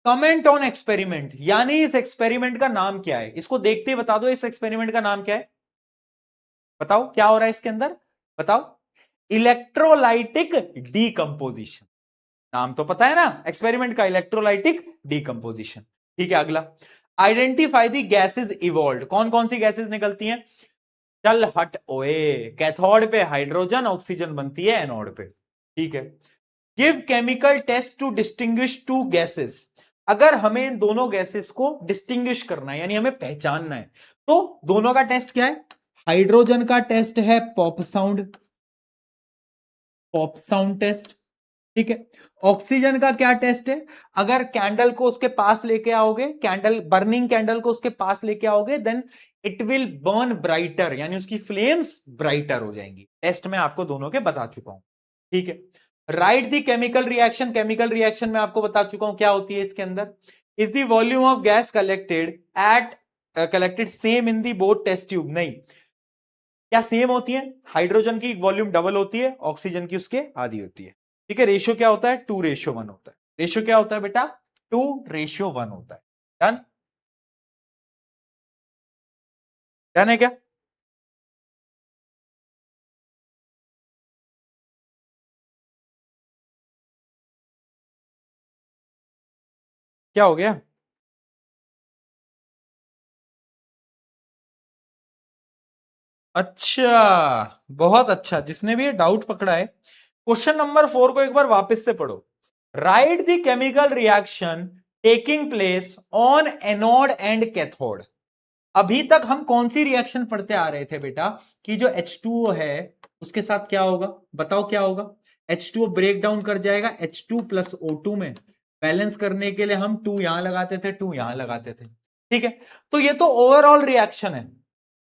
कमेंट ऑन एक्सपेरिमेंट, यानी इस एक्सपेरिमेंट का नाम क्या है, इसको देखते ही बता दो इस एक्सपेरिमेंट का नाम क्या है। बताओ क्या हो रहा है इसके अंदर, बताओ। इलेक्ट्रोलाइटिक डीकंपोजिशन, नाम तो पता है ना एक्सपेरिमेंट का, इलेक्ट्रोलाइटिक डीकंपोजिशन। ठीक है, अगला। आइडेंटिफाई दी गैसेज इवॉल्व, कौन कौन सी गैसेज निकलती हैं? चल हट ओए, कैथोड पे हाइड्रोजन, ऑक्सीजन बनती है एनोड पे। ठीक है, give chemical test to distinguish two gases. अगर हमें इन दोनों गैसेस को डिस्टिंग्विश करना है, यानी हमें पहचानना है, तो दोनों का टेस्ट क्या है? हाइड्रोजन का टेस्ट है pop sound, pop sound test. ठीक है, ऑक्सीजन का क्या टेस्ट है? अगर कैंडल को उसके पास लेके आओगे, कैंडल, बर्निंग कैंडल को उसके पास लेके आओगे, then it will burn brighter, यानी उसकी फ्लेम्स ब्राइटर हो जाएंगी। टेस्ट में आपको दोनों के बता चुका हूं। ठीक है, right the chemical reaction, chemical reaction में आपको बता चुका हूं क्या होती है इसके अंदर। Is the volume of gas collected at collected same in the both test tube, नहीं। क्या सेम होती है? हाइड्रोजन की वॉल्यूम डबल होती है, ऑक्सीजन की उसके आधी होती है। ठीक है, रेशियो क्या होता है? 2:1 होता है। रेशियो क्या होता है बेटा? 2:1 होता है। डन, डन है क्या? क्या हो गया? अच्छा, बहुत अच्छा, जिसने भी ये डाउट पकड़ा है, क्वेश्चन नंबर 4 को एक बार वापस से पढ़ो। Right the chemical reaction taking place on anode and cathode. अभी तक हम कौन सी रिएक्शन पढ़ते आ रहे थे बेटा, कि जो H2O है उसके साथ क्या होगा, बताओ क्या होगा। H2O ब्रेक डाउन कर जाएगा H2 प्लस O2 में। बैलेंस करने के लिए हम 2 यहां लगाते थे, 2 यहां लगाते थे, ठीक है। तो ये तो ओवरऑल रिएक्शन है,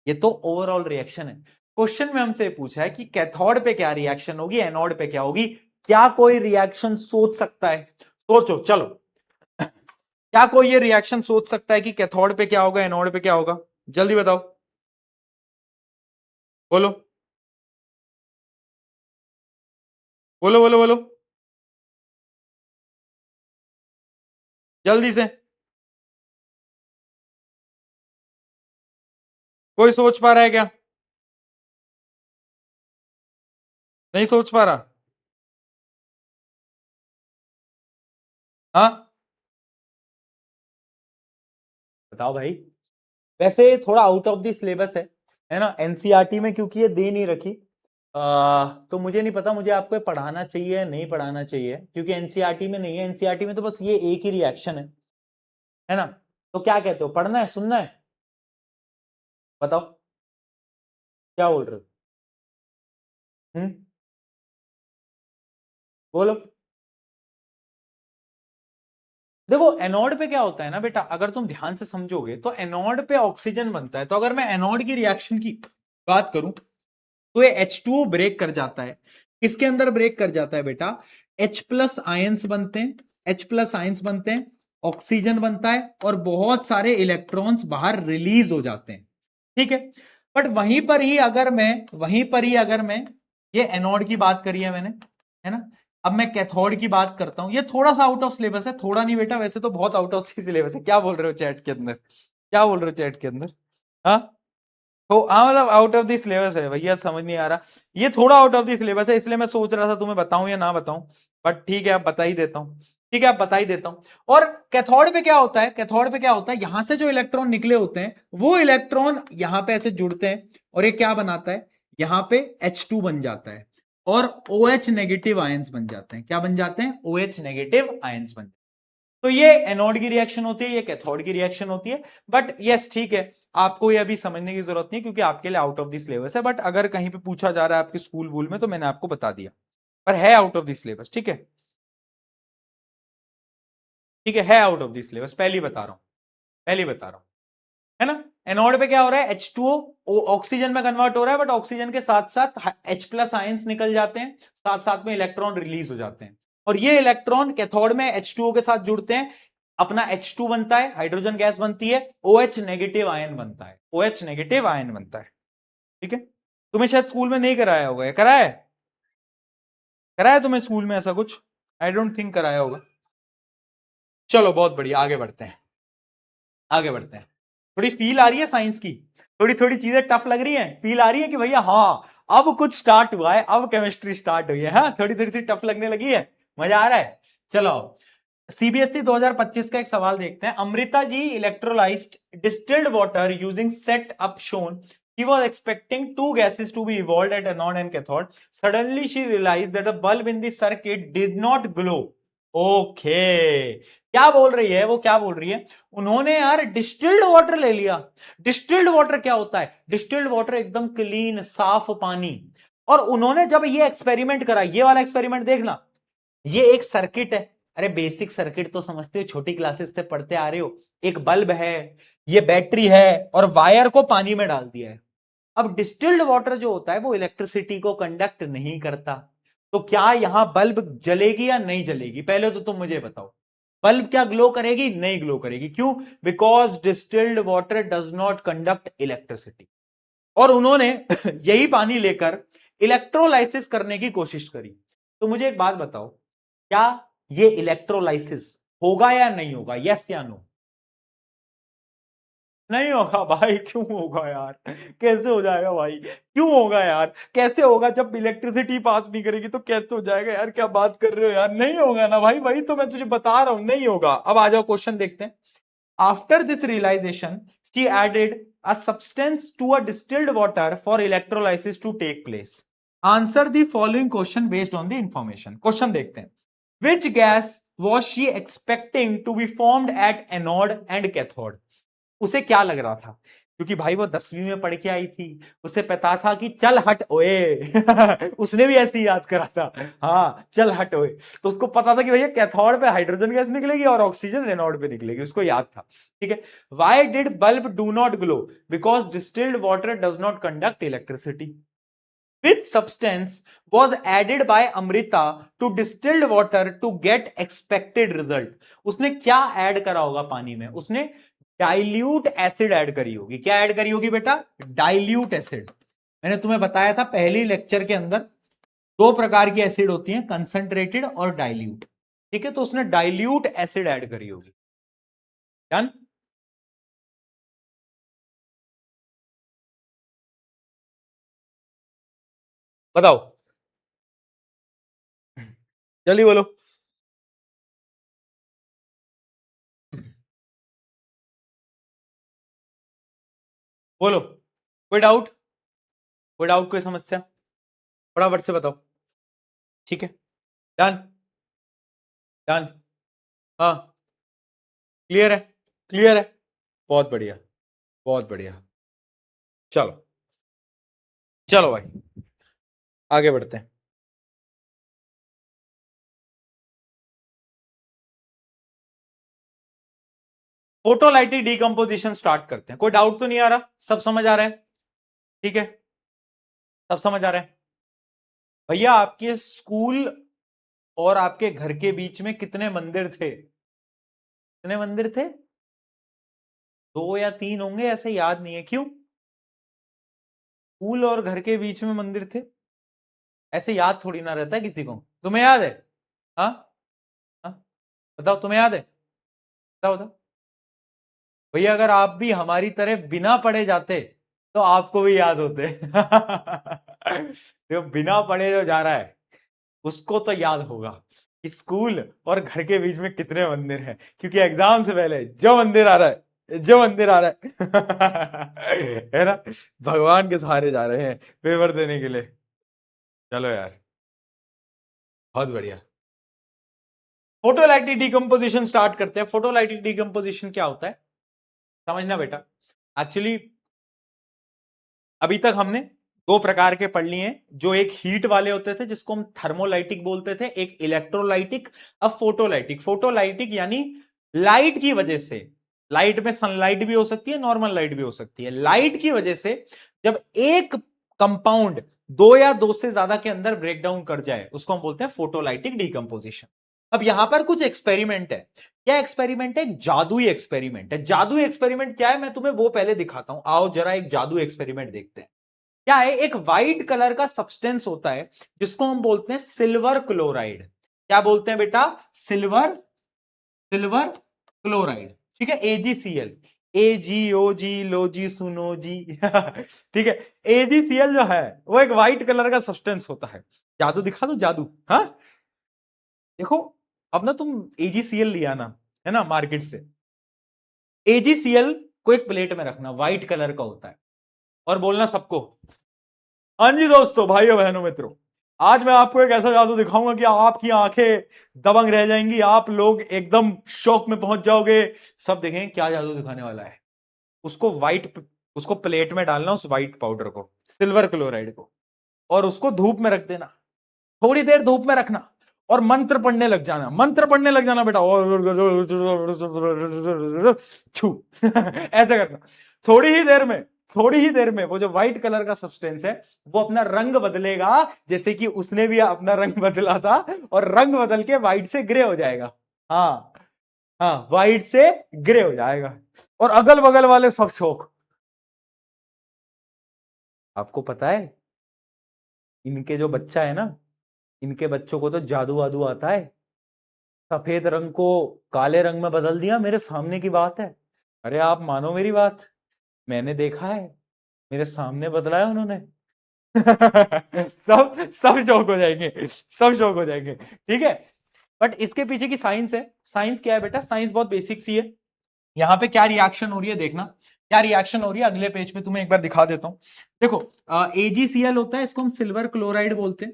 ये तो ओवरऑल रिएक्शन है। क्वेश्चन में हमसे पूछा है कि कैथोड पे क्या रिएक्शन होगी, एनोड पे क्या होगी। क्या कोई रिएक्शन सोच सकता है? सोचो चलो, क्या कोई ये रिएक्शन सोच सकता है कि कैथोड पे क्या होगा, एनोड पे क्या होगा? जल्दी बताओ, बोलो बोलो बोलो बोलो, जल्दी से। कोई सोच पा रहा है क्या? नहीं सोच पा रहा? हाँ बताओ भाई। वैसे थोड़ा आउट ऑफ द सिलेबस है ना, एनसीईआरटी में, क्योंकि ये दे नहीं रखी। तो मुझे नहीं पता मुझे आपको पढ़ाना चाहिए या नहीं पढ़ाना चाहिए, क्योंकि एनसीईआरटी में नहीं है। एनसीईआरटी में तो बस ये एक ही रिएक्शन है ना। तो क्या कहते हो, पढ़ना है, सुनना है? बताओ क्या बोल रहे हो। हम्म, बोलो। देखो एनोड पे क्या होता है ना बेटा, अगर तुम ध्यान से समझोगे तो एनोड पे ऑक्सीजन बनता है। तो अगर मैं एनोड की रिएक्शन की बात करूं तो ये H2O ब्रेक कर जाता है। किसके अंदर ब्रेक कर जाता है बेटा? H प्लस आयंस बनते हैं, H प्लस आयंस बनते हैं, ऑक्सीजन बनता है और बहुत सारे इलेक्ट्रॉन्स बाहर रिलीज हो जाते हैं, ठीक है। बट वहीं पर ही अगर मैं ये एनोड की बात करी है मैंने, है ना। अब मैं कैथोड की बात करता हूं, ये थोड़ा सा आउट ऑफ सिलेबस है, थोड़ा नहीं बेटा, वैसे तो बहुत आउट ऑफ सिलेबस है। क्या बोल रहे हो चैट के अंदर, क्या बोल रहे हो चैट के अंदर? हाँ, तो मतलब आउट ऑफ द सिलेबस है भैया, समझ नहीं आ रहा। ये थोड़ा आउट ऑफ द सिलेबस है, इसलिए मैं सोच रहा था तुम्हें बताऊं या ना बताऊं, बट ठीक है, आप बता ही देता हूं। ठीक है, आप बता ही देता हूं। और कैथोड पे क्या होता है, कैथोड पे क्या होता है, यहां से जो इलेक्ट्रॉन निकले होते हैं वो इलेक्ट्रॉन यहां पे ऐसे जुड़ते हैं और ये क्या बनाता है, यहां पे H2 बन जाता है और OH नेगेटिव आयंस बन जाते हैं। क्या बन जाते हैं? OH नेगेटिव आयंस बन जाते हैं। तो ये एनोड की रिएक्शन होती है, ये कैथोड की रिएक्शन होती है। बट यस ठीक है, आपको ये अभी समझने की जरूरत नहीं, क्योंकि आपके लिए आउट ऑफ द सिलेबस है। बट अगर कहीं पे पूछा जा रहा है आपके स्कूल वूल में तो मैंने आपको बता दिया, पर है आउट ऑफ द सिलेबस, ठीक है। ठीक है आउट ऑफ द सिलेबस, पहली बता रहा हूं, पहली बता रहा हूं, है ना। एनोड पे क्या हो रहा है, H2O ऑक्सीजन में कन्वर्ट हो रहा है, बट ऑक्सीजन के साथ साथ H प्लस आयंस निकल जाते हैं, साथ साथ में इलेक्ट्रॉन रिलीज हो जाते हैं। और ये इलेक्ट्रॉन कैथोड में H2O के साथ जुड़ते हैं, अपना H2 बनता है, हाइड्रोजन गैस बनती है, OH नेगेटिव आयन बनता है, OH नेगेटिव आयन बनता है, ठीक है। तुम्हें शायद स्कूल में नहीं कराया होगा, कराया है? कराया तुम्हें स्कूल में ऐसा कुछ? आई डोंट थिंक कराया होगा। चलो बहुत बढ़िया, आगे बढ़ते हैं, आगे बढ़ते हैं। थोड़ी फील आ रही है साइंस की, थोड़ी थोड़ी चीजें टफ लग रही हैं, फील आ रही है कि भैया हाँ अब कुछ स्टार्ट हुआ है, अब केमिस्ट्री स्टार्ट हुई है, हाँ थोड़ी थोड़ी सी टफ लगने लगी है, मजा आ रहा है। चलो सीबीएसई 2025 का एक सवाल देखते हैं। Amrita ji electrolysed distilled water using set up shown he was expecting two gases to be evolved at anode and cathode. Suddenly she realized that the bulb in the circuit did not glow. Okay, क्या बोल रही है वो, क्या बोल रही है, उन्होंने यार डिस्टिल्ड वाटर ले लिया। डिस्टिल्ड वाटर क्या होता है? डिस्टिल्ड वाटर एकदम क्लीन साफ पानी। और उन्होंने जब ये एक्सपेरिमेंट करा, ये वाला एक्सपेरिमेंट देखना, ये एक सर्किट है, अरे बेसिक सर्किट तो समझते हो, छोटी क्लासेस से पढ़ते आ रहे हो। एक बल्ब है, ये बैटरी है और वायर को पानी में डाल दिया है। अब डिस्टिल्ड वाटर जो होता है वो इलेक्ट्रिसिटी को कंडक्ट नहीं करता, तो क्या यहां बल्ब जलेगी या नहीं जलेगी? पहले तो तुम मुझे बताओ, बल्ब क्या ग्लो करेगी? नहीं ग्लो करेगी। क्यों? Because distilled water does not conduct electricity. और उन्होंने यही पानी लेकर इलेक्ट्रोलाइसिस करने की कोशिश करी। तो मुझे एक बात बताओ, क्या ये इलेक्ट्रोलाइसिस होगा या नहीं होगा? यस या नो? नहीं होगा भाई, क्यों होगा यार, कैसे हो जाएगा भाई, क्यों होगा यार, कैसे होगा? जब इलेक्ट्रिसिटी पास नहीं करेगी तो कैसे हो जाएगा यार, क्या बात कर रहे हो यार, नहीं होगा ना भाई, वही तो मैं तुझे बता रहा हूं, नहीं होगा। अब आ जाओ क्वेश्चन देखते हैं। After this realization she added a substance to a distilled water for electrolysis to take place. Answer the following question based on the information. Question देखते हैं. Which gas was she expecting to be formed at anode and cathode? उसे क्या लग रहा था, क्योंकि भाई वो 10वीं में पढ़ के आई थी, उसे पता था कि चल हट ओए उसने भी ऐसे ही याद करा था, हाँ चल हट ओए, तो उसको पता था कि भैया कैथोड पे हाइड्रोजन गैस निकलेगी और ऑक्सीजन एनोड पे निकलेगी, उसको याद था, ठीक है. Why did bulb do not glow? Because distilled water does not conduct electricity. Which substance was added by Amrita to distilled water to get expected result? उसने क्या ऐड करा होगा पानी में? उसने डाइल्यूट एसिड ऐड करी होगी. क्या ऐड करी होगी बेटा? Dilute acid. मैंने तुम्हें बताया था पहली लेक्चर के अंदर दो प्रकार की एसिड होती हैं, कंसंट्रेटेड और डाइल्यूट, ठीक है. तो उसने डाइल्यूट एसिड ऐड करी होगी. डन. बताओ जल्दी बोलो. बोलो. कोई डाउट? कोई डाउट, कोई समस्या? फटाफट से बताओ. ठीक है. डन. डन. हाँ क्लियर है. क्लियर है. बहुत बढ़िया. बहुत बढ़िया. चलो चलो भाई आगे बढ़ते हैं. फोटोलाइटिक डिकम्पोजिशन स्टार्ट करते हैं. कोई डाउट तो नहीं आ रहा? सब समझ आ रहा है? ठीक है. सब समझ आ रहा है? भैया आपके स्कूल और आपके घर के बीच में कितने मंदिर थे? कितने मंदिर थे? 2 या 3 होंगे, ऐसे याद नहीं है. क्यों? स्कूल और घर के बीच में मंदिर थे, ऐसे याद थोड़ी ना रहता है किसी को. तुम्हें याद है? हाँ हाँ बताओ, तुम्हें याद है? बताओ बताओ. भैया अगर आप भी हमारी तरह बिना पढ़े जाते तो आपको भी याद होते. जो बिना पढ़े जो जा रहा है उसको तो याद होगा कि स्कूल और घर के बीच में कितने मंदिर हैं, क्योंकि एग्जाम से पहले जो मंदिर आ रहा है, जो मंदिर आ रहा है है ना, भगवान के सहारे जा रहे हैं पेपर देने के लिए. चलो यार बहुत बढ़िया. फोटोलाइटिक डिकम्पोजिशन स्टार्ट करते हैं. फोटोलाइटिक डिकम्पोजिशन क्या होता है समझना बेटा. एक्चुअली अभी तक हमने दो प्रकार के पढ़ लिए हैं, जो एक हीट वाले होते थे जिसको हम थर्मोलाइटिक बोलते थे, एक इलेक्ट्रोलाइटिक. अब फोटोलाइटिक. फोटोलाइटिक यानी लाइट की वजह से, लाइट में सनलाइट भी हो सकती है, नॉर्मल लाइट भी हो सकती है, लाइट की वजह से जब एक कंपाउंड दो या दो से ज्यादा के अंदर ब्रेक डाउन कर जाए उसको हम बोलते हैं फोटोलाइटिक डिकम्पोजिशन. अब यहां पर कुछ एक्सपेरिमेंट है. क्या एक्सपेरिमेंट है? एक जादुई एक्सपेरिमेंट है. जादुई एक्सपेरिमेंट क्या है मैं तुम्हें वो पहले दिखाता हूं. आओ जरा एक जादुई एक्सपेरिमेंट देखते हैं. क्या है? एक व्हाइट कलर का सब्सटेंस होता है जिसको हम बोलते हैं सिल्वर क्लोराइड. क्या बोलते हैं बेटा? Silver silver chloride. ठीक है. AgCl. AgOG लो जी सुनो जी. ठीक है. AgCl जो है वो एक व्हाइट कलर का सब्सटेंस होता है. जादू दिखा दो जादू. हाँ देखो अब ना तुम AgCl लिया ना, है ना, मार्केट से. AgCl को एक प्लेट में रखना, व्हाइट कलर का होता है, और बोलना सबको, हाँ जी दोस्तों, भाइयों बहनों मित्रों, आज मैं आपको एक ऐसा जादू दिखाऊंगा कि आपकी आंखें दबंग रह जाएंगी, आप लोग एकदम शौक में पहुंच जाओगे. सब देखें क्या जादू दिखाने वाला है. उसको प्लेट में डालना, उस व्हाइट पाउडर को, सिल्वर क्लोराइड को, और उसको धूप में रख देना. थोड़ी देर धूप में रखना और मंत्र पढ़ने लग जाना. मंत्र पढ़ने लग जाना बेटा. छू ऐसे करना. थोड़ी ही देर में वो जो व्हाइट कलर का सब्सटेंस है वो अपना रंग बदलेगा, जैसे कि उसने भी अपना रंग बदला था, और रंग बदल के व्हाइट से ग्रे हो जाएगा. हाँ हाँ व्हाइट से ग्रे हो जाएगा. और अगल बगल वाले सब शौक. आपको पता है इनके जो बच्चा है ना, इनके बच्चों को तो जादू वादू आता है. सफेद रंग को काले रंग में बदल दिया, मेरे सामने की बात है. अरे आप मानो मेरी बात, मैंने देखा है, मेरे सामने बदला है उन्होंने. सब शौक हो जाएंगे, सब शौक हो जाएंगे. ठीक है. बट इसके पीछे की साइंस है. साइंस क्या है बेटा? साइंस बहुत बेसिक सी है. यहां पे क्या रिएक्शन हो रही है देखना. क्या रिएक्शन हो रही है अगले पेज पे तुम्हें एक बार दिखा देता हूं। देखो AgCl होता है, इसको हम सिल्वर क्लोराइड बोलते हैं।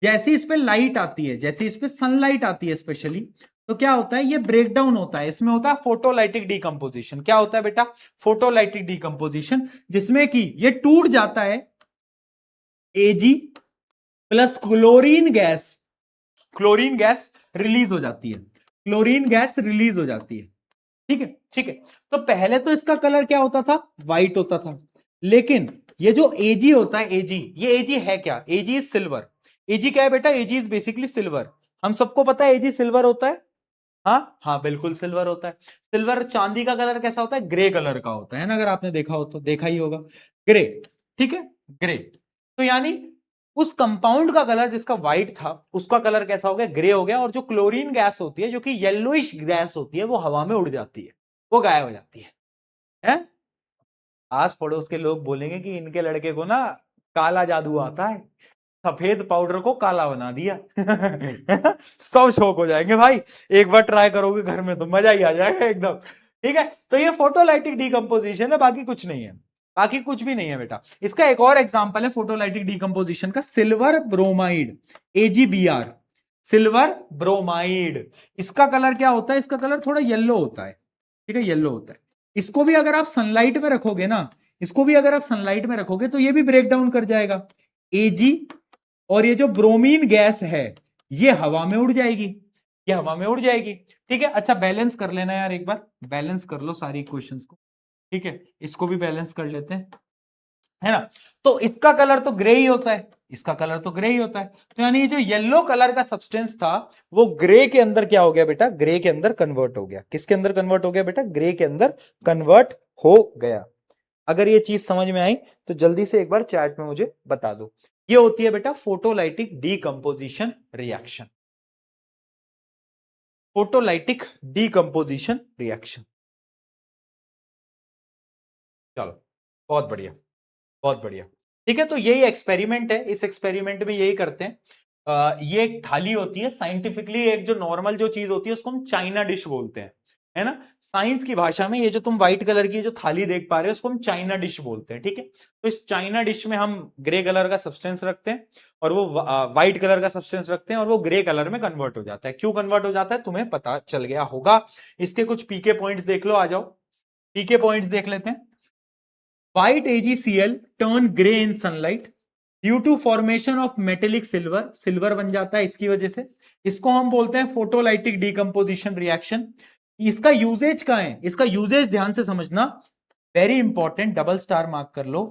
जैसे इस पे लाइट आती है, जैसे इस पे सनलाइट आती है स्पेशली, तो क्या होता है, ये ब्रेक डाउन होता है, इसमें होता है फोटोलाइटिक डीकंपोजिशन। क्या होता है बेटा? फोटोलाइटिक डीकंपोजिशन, जिसमें कि ये टूट जाता है Ag plus chlorine gas, chlorine gas release हो जाती है, क्लोरीन गैस रिलीज हो जाती है। ठीक है, ठीक है। तो पहले तो इसका कलर क्या होता था? व्हाइट होता था। लेकिन ये जो Ag होता है, Ag, ये Ag है क्या? Ag is silver. Ag क्या है बेटा? Ag is basically silver. हम सबको पता है Ag सिल्वर होता है। हाँ हाँ, बिल्कुल सिल्वर होता है। सिल्वर, चांदी का कलर कैसा होता है? ग्रे कलर का होता है ना, अगर आपने देखा हो तो, देखा ही होगा, ग्रे। ठीक है, ग्रे। तो यानी उस कंपाउंड का कलर जिसका व्हाइट था, उसका कलर कैसा हो गया? ग्रे हो गया। और जो क्लोरीन गैस होती है, जो कि येलोइश गैस होती है, वो हवा में उड़ जाती है, वो गायब हो जाती है? आस पड़ोस के लोग बोलेंगे कि इनके लड़के को ना काला जादू आता है, सफेद पाउडर को काला बना दिया। सब शौक हो जाएंगे भाई, एक बार ट्राई करोगे घर में तो मजा ही आ जाएगा एकदम। ठीक है, तो ये फोटोलाइटिक डीकंपोजिशन है, बाकी कुछ नहीं है, बाकी कुछ भी नहीं है बेटा। इसका एक और एग्जांपल है फोटोलाइटिक डीकंपोजिशन का, silver bromide, AgBr, silver bromide. इसका कलर क्या होता है? इसका कलर थोड़ा येलो होता है। ठीक है, येलो होता है। इसको भी अगर आप सनलाइट में रखोगे ना, इसको भी अगर आप सनलाइट में रखोगे तो ये भी ब्रेक डाउन कर जाएगा। Ag और ये जो ब्रोमीन गैस है, ये हवा में उड़ जाएगी, ये हवा में उड़ जाएगी। ठीक है, अच्छा बैलेंस कर लेना यार, एक बार बैलेंस कर लो सारी इक्वेशंस को। ठीक है, इसको भी बैलेंस कर लेते हैं, है ना। तो इसका कलर तो ग्रे ही होता है, इसका कलर तो ग्रे ही होता है। तो यानी ये जो येलो कलर का सब्सटेंस था, वो ग्रे के अंदर क्या हो गया बेटा? ग्रे के अंदर कन्वर्ट हो गया। किसके अंदर कन्वर्ट हो गया बेटा? ग्रे के अंदर कन्वर्ट हो गया। अगर ये चीज समझ में आई तो जल्दी से एक बार चैट में मुझे बता दो। ये होती है बेटा photolytic decomposition reaction, photolytic decomposition reaction. चलो, बहुत बढ़िया, बहुत बढ़िया। ठीक है, तो यही एक्सपेरिमेंट है, इस एक्सपेरिमेंट में यही करते हैं। ये एक थाली होती है, साइंटिफिकली एक जो नॉर्मल जो चीज होती है उसको हम चाइना डिश बोलते हैं, है ना। साइंस की भाषा में ये जो तुम व्हाइट कलर की जो थाली देख पा रहे हो, उसको हम चाइना डिश बोलते हैं। ठीक है, तो इस चाइना डिश में हम ग्रे कलर का सब्सटेंस रखते हैं, और वो व्हाइट कलर का सब्सटेंस रखते हैं, और वो ग्रे कलर में कन्वर्ट हो जाता है। क्यों कन्वर्ट हो जाता है तुम्हें पता चल गया होगा। इसके कुछ पीके पॉइंट्स देख लो, आ जाओ, पीके पॉइंट्स देख लेते हैं। White AgCl turn gray in sunlight due to formation of metallic silver, silver बन जाता है इसकी वजह से। इसको हम बोलते हैं फोटोलाइटिक डीकंपोजिशन रिएक्शन। इसका यूजेज क्या है? इसका यूजेज ध्यान से समझना, very important, double star mark कर लो।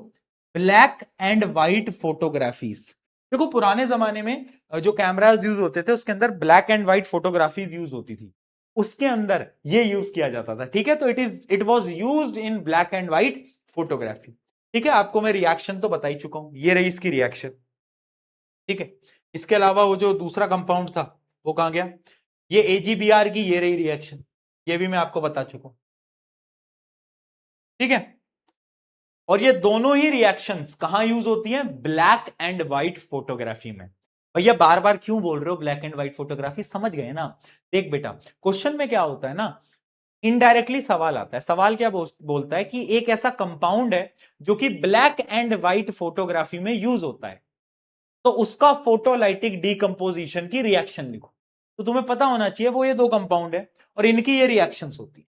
Black and white photographies. देखो पुराने जमाने में जो कैमराज यूज होते थे, उसके अंदर black and white photographies use होती थी, उसके अंदर ये यूज किया जाता था। ठीक है, तो it was use in black and white photography. ठीक है, आपको मैं रिएक्शन तो बता ही चुका हूं, ये रही इसकी रिएक्शन। ठीक है, इसके अलावा वो जो दूसरा कंपाउंड था वो कहां गया? ये AgBr की ये रही रिएक्शन, ये भी मैं आपको बता चुका हूं। ठीक है, और ये दोनों ही रिएक्शंस कहां यूज होती हैं? ब्लैक एंड व्हाइट फोटोग्राफी में। भैया बार बार क्यों बोल रहे हो ब्लैक एंड व्हाइट फोटोग्राफी? समझ गए ना। देख बेटा, क्वेश्चन में क्या होता है ना, इनडायरेक्टली सवाल आता है। सवाल क्या बोलता है कि एक ऐसा कंपाउंड है जो कि ब्लैक एंड व्हाइट फोटोग्राफी में यूज होता है, तो उसका फोटोलाइटिक डीकंपोजिशन की रिएक्शन लिखो। तो तुम्हें पता होना चाहिए वो ये दो कंपाउंड है और इनकी ये रिएक्शंस होती है।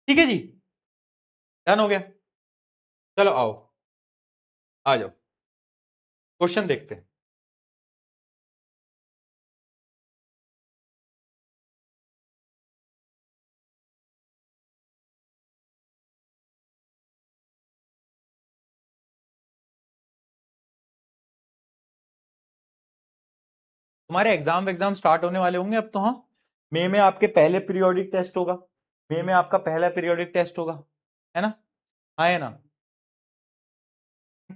ठीक है जी, डन हो गया। चलो आओ, आ जाओ, क्वेश्चन देखते हैं। तुम्हारे एग्जाम स्टार्ट होने वाले होंगे अब तो। हाँ, मई में आपके पहले पीरियोडिक टेस्ट होगा, मई में आपका पहला पीरियोडिक टेस्ट होगा, है ना। हाँ, है ना।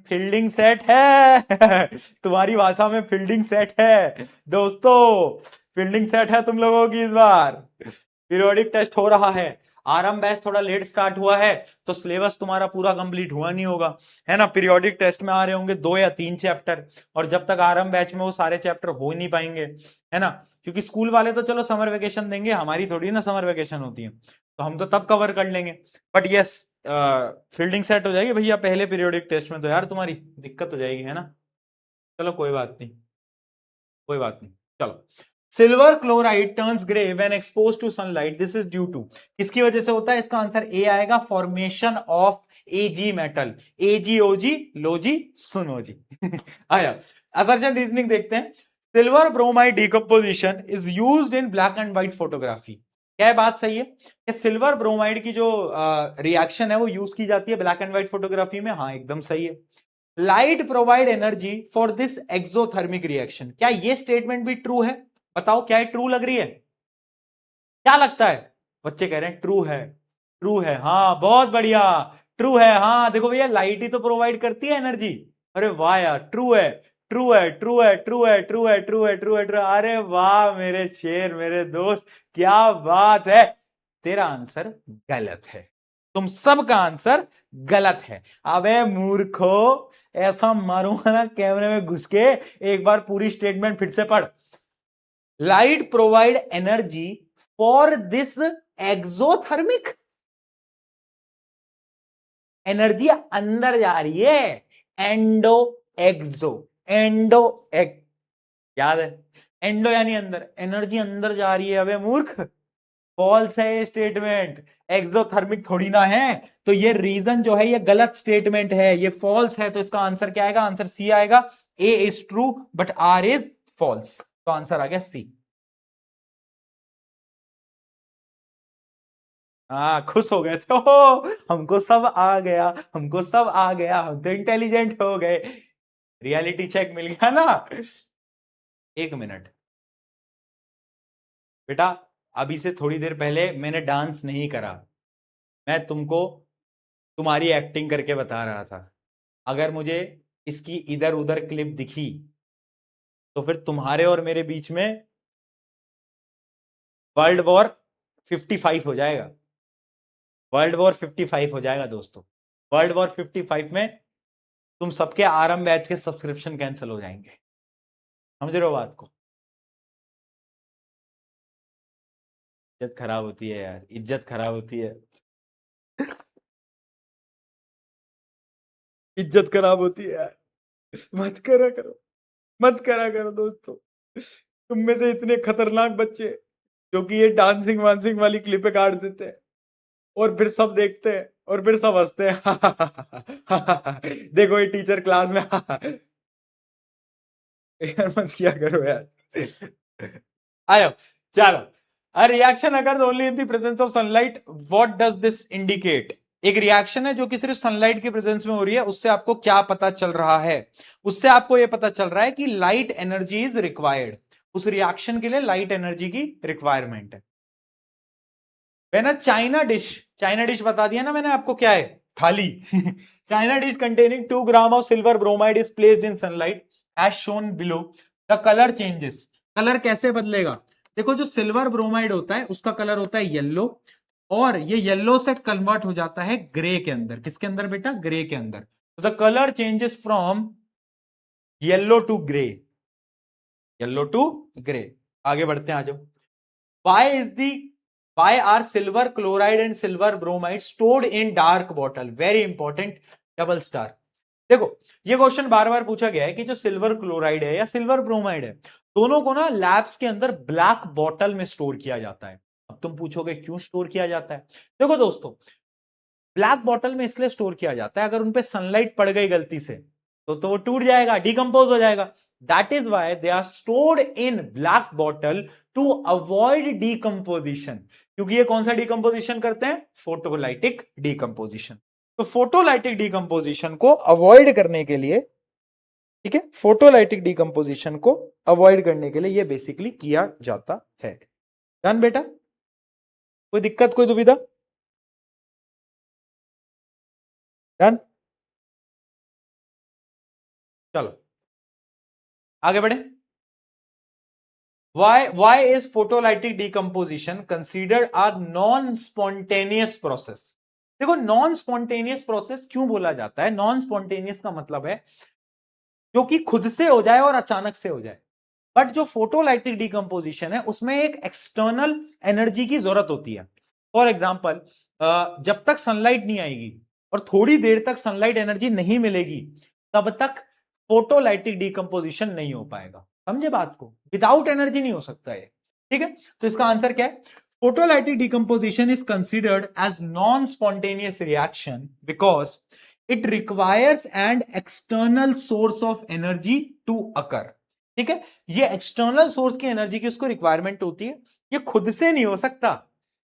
फील्डिंग सेट है। तुम्हारी भाषा में फील्डिंग सेट है दोस्तों, फील्डिंग सेट है तुम लोगों की। इस बार पीरियोडिक टेस्ट हो रहा है। आरएम बैच थोड़ा लेट स्टार्ट हुआ है, तो सिलेबस तुम्हारा पूरा कंप्लीट हुआ नहीं होगा, है ना। पीरियोडिक टेस्ट में आ रहे होंगे 2 या 3 चैप्टर, और जब तक आरएम बैच में वो सारे चैप्टर हो नहीं पाएंगे, है ना। क्योंकि स्कूल वाले तो चलो समर वेकेशन देंगे, हमारी थोड़ी ना समर वेकेशन होती है, तो हम तो तब कवर कर लेंगे। बट यस, फील्डिंग सेट हो जाएगी भैया पहले पीरियोडिक टेस्ट में, तो यार तुम्हारी दिक्कत हो जाएगी, है ना। चलो कोई बात नहीं, कोई बात नहीं। चलो, silver chloride turns grey when expose to sunlight, this is due to, किसकी वजह से होता है? इसका आंसर ए आएगा, फॉर्मेशन ऑफ एजी मेटल, एजीओजी, लोजी, सुनोजी। आया। असर्शन रीजनिंग देखते हैं। Silver bromide decomposition is used in black and white photography. क्या बात सही है कि सिल्वर ब्रोमाइड की जो रिएक्शन है वो यूज की जाती है ब्लैक एंड व्हाइट फोटोग्राफी में? हाँ एकदम सही है। Light provide energy for this exothermic reaction, क्या ये स्टेटमेंट भी ट्रू है? बताओ क्या ट्रू लग रही है? क्या लगता है? बच्चे कह रहे हैं ट्रू है, ट्रू है, हाँ बहुत बढ़िया, ट्रू है। हाँ देखो भैया, लाइट ही तो प्रोवाइड करती है एनर्जी। अरे वाह यार, ट्रू है, ट्रू है, ट्रू है, ट्रू है, ट्रू है, ट्रू है, ट्रू है, ट्रू। अरे वाह मेरे शेर, मेरे दोस्त, क्या बात है। तेरा आंसर गलत है, तुम सबका आंसर गलत है। अबे मूर्खो, ऐसा मारूंगा ना कैमरे में घुस के, एक बार पूरी स्टेटमेंट फिर से पढ़। Light provide energy for this exothermic, energy अंदर जा रही है, एंडो एक्सो, एंडो एक, याद है? एंडो यानी अंदर, एनर्जी अंदर जा रही है। अबे मूर्ख, फॉल्स है ये स्टेटमेंट, एक्सोथर्मिक थोड़ी ना है। तो ये रीजन जो है ये गलत स्टेटमेंट है, ये फॉल्स है। तो इसका आंसर क्या आएगा? आंसर सी आएगा। A is true but R is false, तो आंसर आ गया सी। हाँ खुश हो गए थे, ओ हमको सब आ गया, हमको सब आ गया, हम तो इंटेलिजेंट हो गए, रियलिटी चेक मिल गया ना। एक मिनट बेटा, अभी से थोड़ी देर पहले मैंने डांस नहीं करा, मैं तुमको तुम्हारी एक्टिंग करके बता रहा था। अगर मुझे इसकी इधर उधर क्लिप दिखी तो फिर तुम्हारे और मेरे बीच में वर्ल्ड वॉर 55 हो जाएगा, वर्ल्ड वॉर 55 हो जाएगा दोस्तों। वर्ल्ड वॉर 55 में तुम सबके आरएम बैच के सब्सक्रिप्शन कैंसिल हो जाएंगे, समझ रहे हो बात को? इज्जत खराब होती है यार, इज्जत खराब होती है, इज्जत खराब होती है यार, मत करा करो, मत करा करो दोस्तों। तुम में से इतने खतरनाक बच्चे जो कि ये डांसिंग वांसिंग वाली क्लिपें काट देते हैं और फिर सब देखते हैं और फिर सब हंसते हैं। देखो ये टीचर क्लास में, यार मत किया करो यार। आयो, चलो। अ रिएक्शन अगर only in the presence of sunlight, what does this indicate? एक रिएक्शन है जो कि सिर्फ सनलाइट की प्रेजेंस में हो रही है, उससे आपको क्या पता चल रहा है? उससे आपको यह पता चल रहा है कि लाइट एनर्जी इज रिक्वायर्ड, उस रिएक्शन के लिए लाइट एनर्जी की रिक्वायरमेंट है। ना चाइना डिश, चाइना डिश बता दिया ना मैंने आपको क्या है, थाली। China dish containing 2 gram of silver bromide is placed in sunlight as shown below, the colour changes. Colour कैसे बदलेगा? देखो जो सिल्वर ब्रोमाइड होता है उसका कलर होता है येलो, और ये येलो से कन्वर्ट हो जाता है ग्रे के अंदर। किसके अंदर बेटा? ग्रे के अंदर। तो the colour changes from yellow to grey, yellow to grey. आगे बढ़ते हैं, आ जाओ। Why is the why are silver chloride and silver bromide stored in dark bottle? Very important, double star. देखो ये क्वेश्चन बार बार पूछा गया है कि जो सिल्वर क्लोराइड है या सिल्वर ब्रोमाइड है, दोनों को ना लैब्स के अंदर ब्लैक बॉटल में स्टोर किया जाता है। अब तुम पूछोगे क्यों स्टोर किया जाता है? देखो दोस्तों, ब्लैक बॉटल में इसलिए स्टोर किया जाता है, अगर उन पे सनलाइट पड़ गई गलती से तो वो टूट जाएगा, डिकम्पोज हो जाएगा। That is why they are stored in black bottle to avoid decomposition. क्योंकि ये कौन सा डिकम्पोजिशन करते हैं? Photolytic decomposition. तो फोटोलाइटिक डिकम्पोजिशन को अवॉइड करने के लिए, ठीक है, फोटोलाइटिक डिकम्पोजिशन को अवॉइड करने के लिए ये बेसिकली किया जाता है। डन बेटा, कोई दिक्कत, कोई दुविधा? डन, चलो आगे बढ़े। Why is photolytic decomposition considered a non-spontaneous process? देखो नॉन स्पॉन्टेनियस प्रोसेस क्यों बोला जाता है? नॉन स्पॉन्टेनियस का मतलब है जो कि खुद से हो जाए और अचानक से हो जाए। बट जो फोटोलाइटिक डिकम्पोजिशन है उसमें एक एक्सटर्नल एनर्जी की जरूरत होती है। फॉर एग्जाम्पल, जब तक सनलाइट नहीं आएगी और थोड़ी देर तक सनलाइट एनर्जी नहीं मिलेगी तब तक फोटोलाइटिक डिकम्पोजिशन नहीं हो पाएगा। समझे बात को? विदाउट एनर्जी नहीं हो सकता है। ठीक है, तो इसका आंसर क्या है? Photolytic decomposition is considered as non spontaneous reaction because it requires an external source of energy to occur. ठीक है, ये एक्सटर्नल सोर्स की एनर्जी की उसको रिक्वायरमेंट होती है, ये खुद से नहीं हो सकता।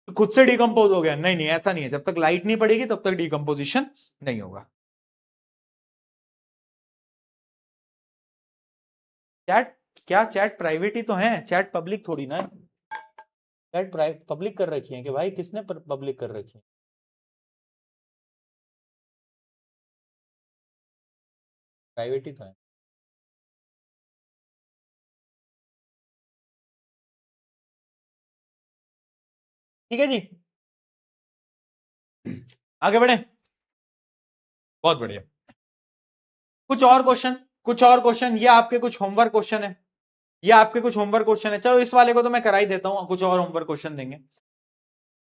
तो खुद से डिकम्पोज हो गया? नहीं नहीं, ऐसा नहीं है। जब तक लाइट नहीं पड़ेगी तब तक डिकम्पोजिशन नहीं होगा। चैट क्या? चैट प्राइवेट ही तो है, चैट पब्लिक थोड़ी ना है। चैट पब्लिक कर रखी है कि भाई? किसने पब्लिक कर रखी है? प्राइवेट ही तो है। ठीक है जी, आगे बढ़े। बहुत बढ़िया। कुछ और क्वेश्चन, कुछ और क्वेश्चन, ये आपके कुछ होमवर्क क्वेश्चन है, ये आपके कुछ होमवर्क क्वेश्चन है। चलो इस वाले को तो मैं करा ही देता हूं, कुछ और होमवर्क क्वेश्चन देंगे।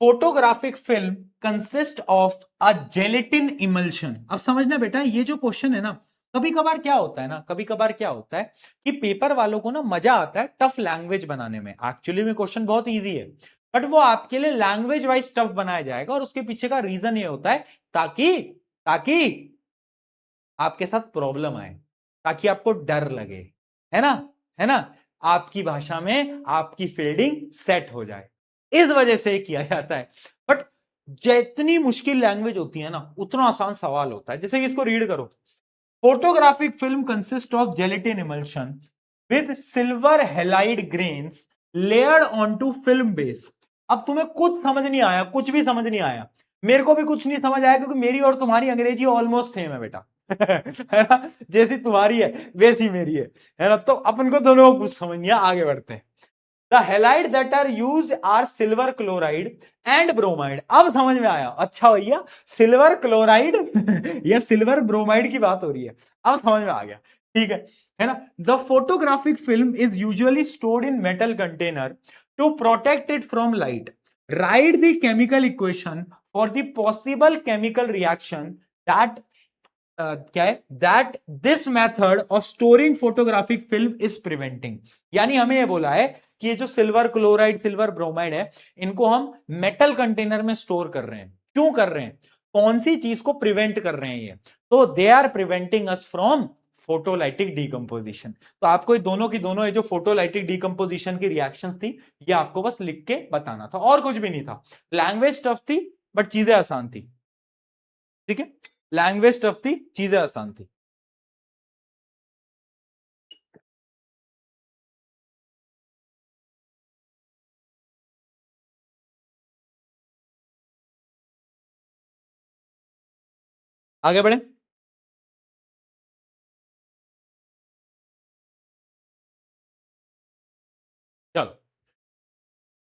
Photographic film consist of a gelatin emulsion. अब समझना बेटा, ये जो क्वेश्चन है ना, कभी कभार क्या होता है ना, कभी कभार क्या होता है कि पेपर वालों को ना मजा आता है टफ लैंग्वेज बनाने में। एक्चुअली में क्वेश्चन बहुत इजी है, बट वो आपके लिए लैंग्वेज वाइज टफ बनाया जाएगा, और उसके पीछे का रीजन ये होता है ताकि ताकि आपके साथ प्रॉब्लम आए, ताकि आपको डर लगे, है ना, है ना, आपकी भाषा में आपकी फील्डिंग सेट हो जाए, इस वजह से किया जाता है। बट जितनी मुश्किल लैंग्वेज होती है ना, उतना आसान सवाल होता है। जैसे कि इसको रीड करो। Photographic film consist of gelatin emulsion with silver halide grains layered onto film base. अब तुम्हें कुछ समझ नहीं आया, कुछ भी समझ नहीं आया, मेरे को भी कुछ नहीं समझ आया, क्योंकि मेरी और तुम्हारी अंग्रेजी ऑलमोस्ट सेम है बेटा। है ना, जैसी तुम्हारी है वैसी मेरी है ना, तो अपन को दोनों को कुछ समझ नहीं आया। आगे बढ़ते हैं। The halide that are used are silver chloride and bromide। अब समझ में आया, अच्छा भैया सिल्वर क्लोराइड या सिल्वर ब्रोमाइड की बात हो रही है, अब समझ में आ गया। ठीक है ना। The photographic film is usually stored in metal container to protect it from light. Write the chemical equation for the possible chemical reaction that क्या है, that this method of storing photographic film is preventing. यानी हमें यह बोला है कि ये जो सिल्वर क्लोराइड सिल्वर ब्रोमाइड है, इनको हम मेटल कंटेनर में स्टोर कर रहे हैं। क्यों कर रहे हैं? कौन सी चीज को प्रिवेंट कर रहे हैं ये? तो they are preventing us from photolytic decomposition. तो आपको दोनों की दोनों ये जो फोटोलाइटिक डिकम्पोजिशन की रिएक्शंस थी, ये आपको बस लिख के बताना था, और कुछ भी नहीं था। लैंग्वेज टफ थी बट चीजें आसान थी। ठीक है, लैंग्वेज टफ थी, चीजें आसान थी। आगे बढ़े। चलो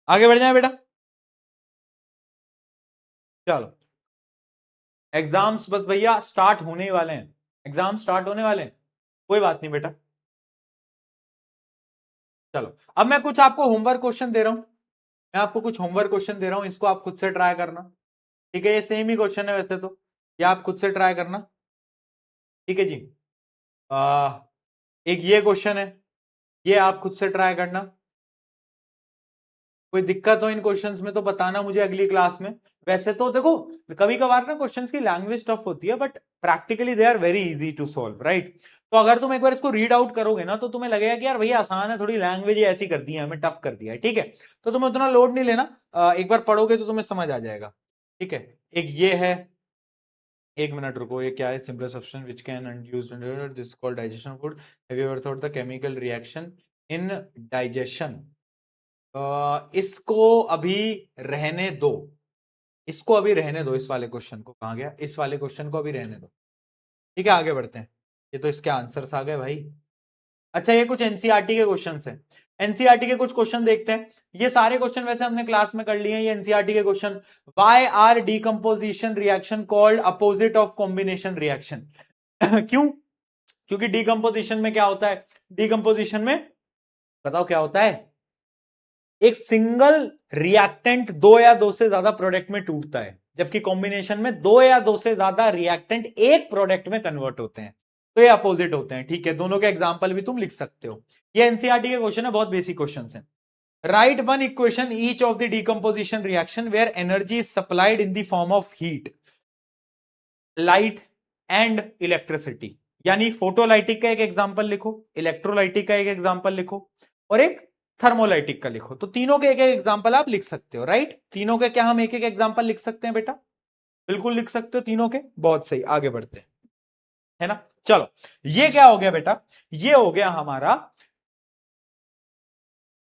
आगे बढ़ जाए बेटा। चलो एग्जाम्स बस भैया स्टार्ट होने ही वाले हैं, एग्जाम स्टार्ट होने वाले हैं, कोई बात नहीं बेटा। चलो अब मैं कुछ आपको होमवर्क क्वेश्चन दे रहा हूं, मैं आपको कुछ होमवर्क क्वेश्चन दे रहा हूं, इसको आप खुद से ट्राई करना। ठीक है, ये सेम ही क्वेश्चन है वैसे तो, ये आप खुद से ट्राई करना। ठीक है जी। आ, एक ये क्वेश्चन है, ये आप खुद से ट्राई करना। कोई दिक्कत हो इन क्वेश्चंस में तो बताना मुझे अगली क्लास में। वैसे तो देखो, कभी कभार ना क्वेश्चंस की लैंग्वेज टफ होती है, but practically they are very easy to solve, right. तो अगर तुम एक बार इसको रीड आउट करोगे ना, तो तुम्हें लगेगा कि यार भैया आसान है, थोड़ी लैंग्वेज ही ऐसी कर दी है, हमें टफ कर दिया है। ठीक है, तो तुम्हें उतना लोड नहीं लेना, एक बार पढ़ोगे तो तुम्हें समझ आ जाएगा। ठीक है, एक ये है, एक मिनट रुको, ये क्या है? Simple substance which can used in this called digestion food. Have you ever thought the chemical reaction in digestion? इसको अभी रहने दो, इसको अभी रहने दो, इस वाले क्वेश्चन को, कहां गया, इस वाले क्वेश्चन को अभी रहने दो। ठीक है, आगे बढ़ते हैं। ये तो इसके आंसर्स आ गए भाई। अच्छा, ये कुछ एनसीईआरटी के क्वेश्चन है, एनसीईआरटी के कुछ क्वेश्चन देखते हैं। ये सारे क्वेश्चन वैसे हमने क्लास में कर लिए हैं, ये एनसीईआरटी के क्वेश्चन। Why are decomposition reaction called opposite of combination reaction? क्यों? क्योंकि डीकंपोजिशन में क्या होता है, डीकंपोजिशन में बताओ क्या होता है, एक सिंगल रिएक्टेंट दो या दो से ज्यादा प्रोडक्ट में टूटता है। जबकि कॉम्बिनेशन में दो या दो से ज्यादा रिएक्टेंट एक प्रोडक्ट में कन्वर्ट होते हैं, तो ये अपोजिट होते हैं। ठीक है, दोनों के एग्जाम्पल भी तुम लिख सकते हो। ये एनसीईआरटी के क्वेश्चन है, बहुत बेसिक क्वेश्चन है। Write one equation each of the decomposition reaction where energy is supplied in the form of heat, light and electricity. यानी फोटोलाइटिक का एक एग्जांपल लिखो, इलेक्ट्रोलाइटिक का एक एग्जांपल लिखो, और एक थर्मोलाइटिक का लिखो। तो तीनों के एक एक एग्जांपल आप लिख सकते हो, राइट। तीनों के क्या हम एक एक एग्जांपल लिख सकते हैं बेटा? बिल्कुल लिख सकते हो तीनों के। बहुत सही, आगे बढ़ते हैं, है ना। चलो, ये क्या हो गया बेटा? ये हो गया हमारा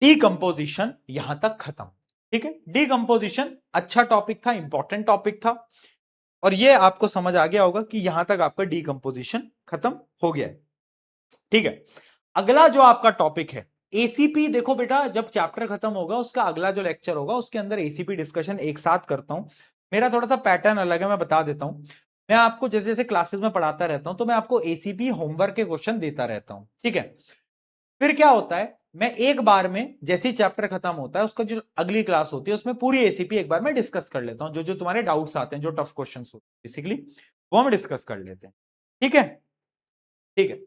डीकंपोजिशन, यहां तक खत्म। ठीक है, डीकंपोजिशन अच्छा टॉपिक था, इंपॉर्टेंट टॉपिक था, और ये आपको समझ आ गया होगा कि यहां तक आपका डीकंपोजिशन खत्म हो गया है। ठीक है, अगला जो आपका टॉपिक है एसीपी। देखो बेटा, जब चैप्टर खत्म होगा उसका अगला जो लेक्चर होगा उसके अंदर एसीपी डिस्कशन एक साथ करता हूं। मेरा थोड़ा सा पैटर्न अलग है, मैं बता देता हूं। मैं आपको जैसे जैसे क्लासेस में पढ़ाता रहता हूं तो मैं आपको एसीपी होमवर्क के क्वेश्चन देता रहता हूं। ठीक है, फिर क्या होता है, मैं एक बार में जैसे ही चैप्टर खत्म होता है उसका जो अगली क्लास होती है उसमें पूरी एसीपी एक बार में डिस्कस कर लेता हूं। जो जो तुम्हारे डाउट्स आते हैं, जो टफ क्वेश्चन होते हैं बेसिकली, वो हम डिस्कस कर लेते हैं। ठीक है, ठीक है।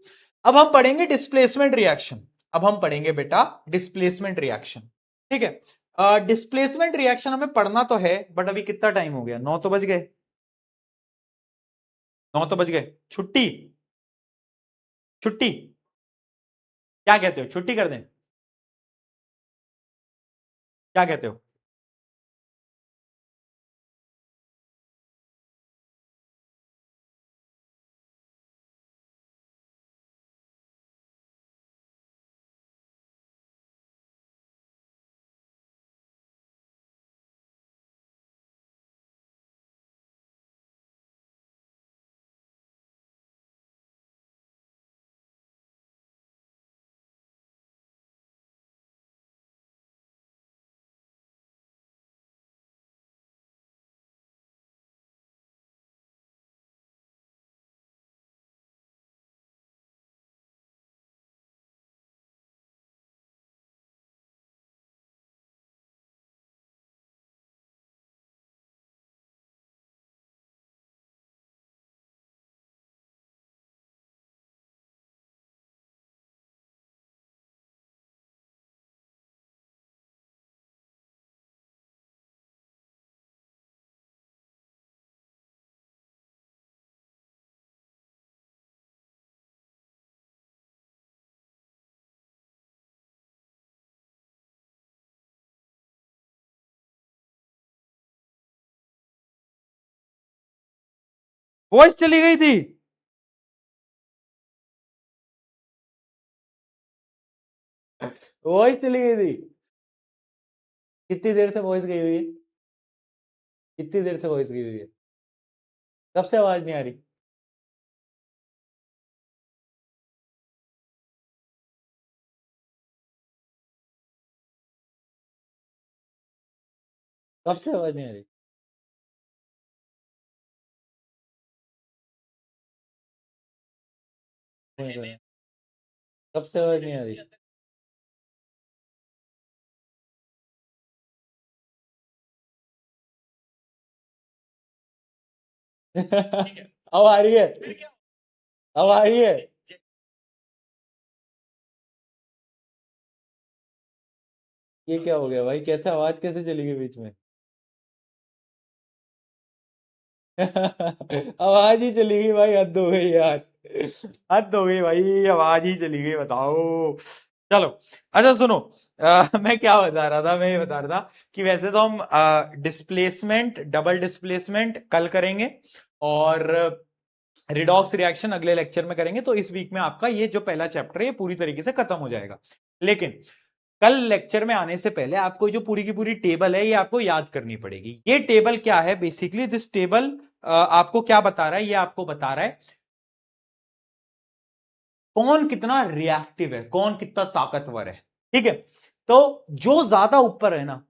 अब हम पढ़ेंगे डिस्प्लेसमेंट रिएक्शन। अब हम पढ़ेंगे बेटा डिस्प्लेसमेंट रिएक्शन। ठीक है, डिस्प्लेसमेंट रिएक्शन हमें पढ़ना तो है, बट अभी कितना टाइम हो गया? 9 तो बज गए, 9 तो बज गए। छुट्टी, छुट्टी, क्या कहते हो? छुट्टी कर दें? क्या कहते हो? वॉइस चली गई थी? वॉइस चली गई थी? कितनी देर से वॉइस गई हुई है? कितनी देर से वॉइस गई हुई है? कब से आवाज नहीं आ रही? कब से आवाज नहीं आ रही? नहीं, नहीं, कब से आवाज नहीं आ रही? अब आ रही है? अब आ रही है? ये क्या हो गया भाई? कैसे आवाज कैसे चली गई बीच में? आवाज ही चली गई भाई, हद हो गई यार। हद हो गई भाई, आवाज ही चली गई, बताओ। चलो, अच्छा सुनो, मैं क्या बता रहा था? मैं ये बता रहा था कि वैसे तो हम डिस्प्लेसमेंट, डबल डिस्प्लेसमेंट कल करेंगे, और रिडॉक्स रिएक्शन अगले लेक्चर में करेंगे। तो इस वीक में आपका ये जो पहला चैप्टर है ये पूरी तरीके से खत्म हो जाएगा। लेकिन कल लेक्चर में आने से पहले आपको जो पूरी की पूरी टेबल है ये आपको याद करनी पड़ेगी। ये टेबल क्या है? बेसिकली दिस टेबल आपको क्या बता रहा है? ये आपको बता रहा है कौन कितना रिएक्टिव है, कौन कितना ताकतवर है। ठीक है, तो जो ज्यादा ऊपर है ना,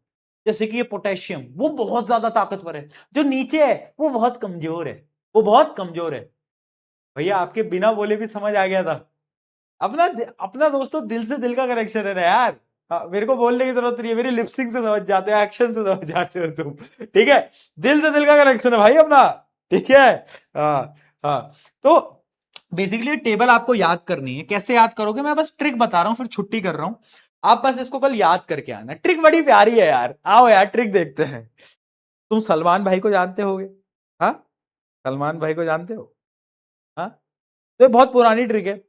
जैसे कि ये पोटेशियम, वो बहुत ज्यादा ताकतवर है। जो नीचे है वो बहुत कमजोर है, वो बहुत कमजोर है। भैया आपके बिना बोले भी समझ आ गया था। अपना अपना दोस्तों दिल से दिल का कनेक्शन है ना यार। हाँ, मेरे को बोलने की जरूरत नहीं है, मेरी लिपसिंग से समझ जाते हो, एक्शन से समझ जाते हो तुम। ठीक है, दिल से दिल का कनेक्शन है भाई अपना। ठीक है। हाँ हाँ। तो बेसिकली टेबल आपको याद करनी है। कैसे याद करोगे, मैं बस ट्रिक बता रहा हूं, फिर छुट्टी कर रहा हूं। आप बस इसको कल याद करके आना। ट्रिक बड़ी प्यारी है यार, आओ यार ट्रिक देखते हैं। तुम सलमान भाई को जानते होगे? हाँ, सलमान भाई को जानते हो? हाँ, तो ये बहुत पुरानी ट्रिक है।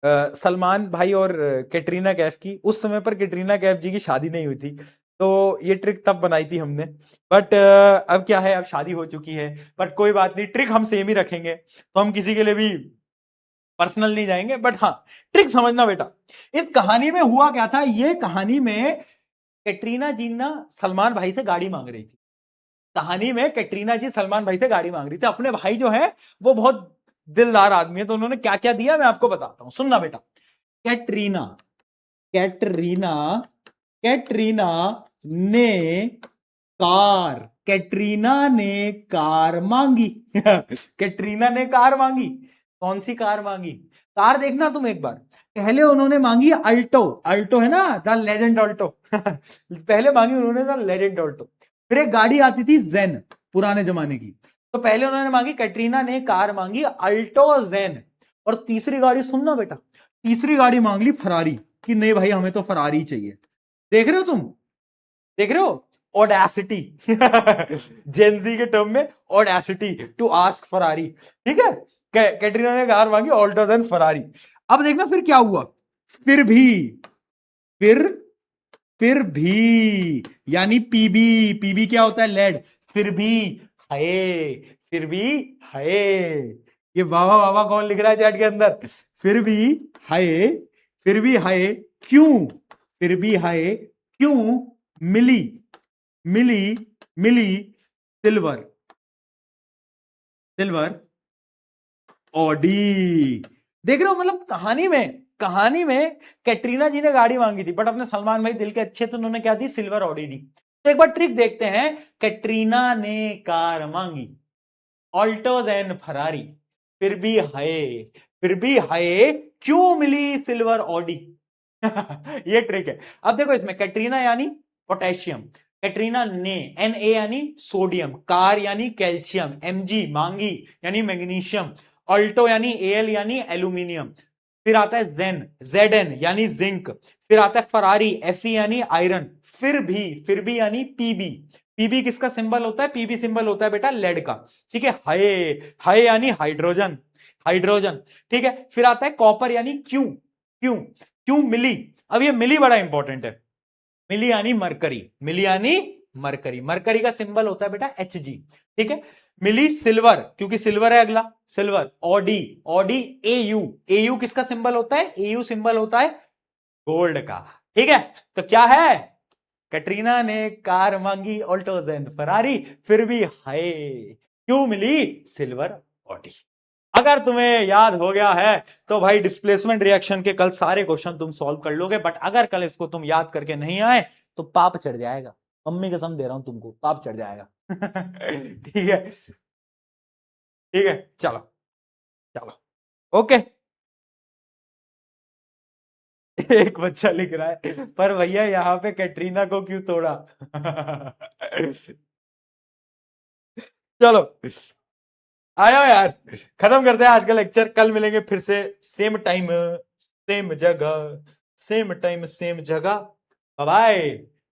सलमान भाई और कैटरीना कैफ की, उस समय पर कैटरीना कैफ जी की शादी नहीं हुई थी, तो ये ट्रिक तब बनाई थी हमने। बट अब क्या है, अब शादी हो चुकी है। बट कोई बात नहीं, ट्रिक हम सेम ही रखेंगे, तो हम किसी के लिए भी पर्सनल नहीं जाएंगे। बट हाँ, ट्रिक समझना बेटा। इस कहानी में हुआ क्या था, ये कहानी में कैटरीना जी ना सलमान भाई से गाड़ी मांग रही थी। कहानी में कैटरीना जी सलमान भाई से गाड़ी मांग रही थी। अपने भाई जो है वो बहुत दिलदार आदमी है, तो उन्होंने क्या क्या दिया मैं आपको बताता हूं, सुनना बेटा। कैटरीना कैटरीना कैटरीना ने कैटरीना ने कार मांगी। कैटरीना ने कार मांगी। कौन सी कार मांगी? कार देखना तुम एक बार। पहले उन्होंने मांगी अल्टो। अल्टो है ना, द लेजेंड अल्टो। पहले मांगी उन्होंने द लेजेंड अल्टो। फिर एक गाड़ी आती थी जेन, पुराने जमाने की। तो पहले उन्होंने मांगी, कैटरीना ने कार मांगी अल्टो जेन। और तीसरी गाड़ी सुनना बेटा, तीसरी गाड़ी मांग ली फरारी, कि नहीं भाई हमें तो फरारी चाहिए। देख रहे हो तुम, देख रहे हो? ऑडेसिटी। जेनजी के टर्म में ऑडेसिटी टू आस्क फरारी। ठीक है, कैटरीना ने कार मांगी ऑल्टोज एंड फरारी। अब देखना फिर क्या हुआ। फिर भी, फिर फिर भी यानी पीबी। पीबी क्या होता है? लेड। फिर भी हाय, फिर भी हाय। ये वावा वावा कौन लिख रहा है चैट के अंदर? फिर भी हाय, फिर भी हाय क्यों? फिर भी हाय क्यों? मिली मिली मिली सिल्वर, सिल्वर ऑडी। देख रहे हो, मतलब कहानी में कैटरीना जी ने गाड़ी मांगी थी, बट अपने सलमान भाई दिल के अच्छे, तो उन्होंने क्या दी? सिल्वर ऑडी दी। तो एक बार ट्रिक देखते हैं। कैटरीना ने कार मांगी ऑल्टोज एंड फरारी, फिर भी हाय, फिर भी हाय क्यों मिली सिल्वर ऑडी। ये ट्रिक है। अब देखो, इसमें कैटरीना यानी पोटेशियम, कैटरीना ने एन ए यानी सोडियम, कार यानी कैल्शियम, एमजी मांगी यानी मैग्नीशियम, ऑल्टो यानी एल यानी एल्यूमिनियम, फिर आता है जेन जेड एन यानी जिंक, फिर आता है फरारी एफ यानी आयरन, फिर भी यानी पीबी। पीबी किसका सिंबल होता है? पीबी सिंबल होता है बेटा लेड का। ठीक है, हाय, हाय यानी हाइड्रोजन, हाइड्रोजन। ठीक है, फिर आता है कॉपर यानी क्यू, क्यू क्यू मिली। अब ये मिली बड़ा इंपॉर्टेंट है। मिली यानी मरकरी, मिली यानी मरकरी, मरकरी का सिंबल होता है बेटा एच जी। ठीक है, मिली सिल्वर, क्योंकि सिल्वर है अगला, silver Audi, Audi AU, AU किसका सिंबल होता है? एयू सिंबल होता है गोल्ड का। ठीक है, तो क्या है? कैटरीना ने कार मांगी ऑल्टोज एंड फरारी, फिर भी हाय क्यों मिली सिल्वर ऑडी। अगर तुम्हें याद हो गया है तो भाई डिस्प्लेसमेंट रिएक्शन के कल सारे क्वेश्चन तुम सॉल्व कर लोगे। बट अगर कल इसको तुम याद करके नहीं आए तो पाप चढ़ जाएगा। मम्मी कसम दे रहा हूं तुमको, पाप चढ़ जाएगा। ठीक है, ठीक है, चलो चलो, ओके। एक बच्चा लिख रहा है, पर भैया यहाँ पे कैटरीना को क्यों तोड़ा? चलो आयो यार, खत्म करते हैं आज का लेक्चर। कल मिलेंगे फिर से, सेम टाइम सेम जगह, सेम टाइम सेम जगह। बाय।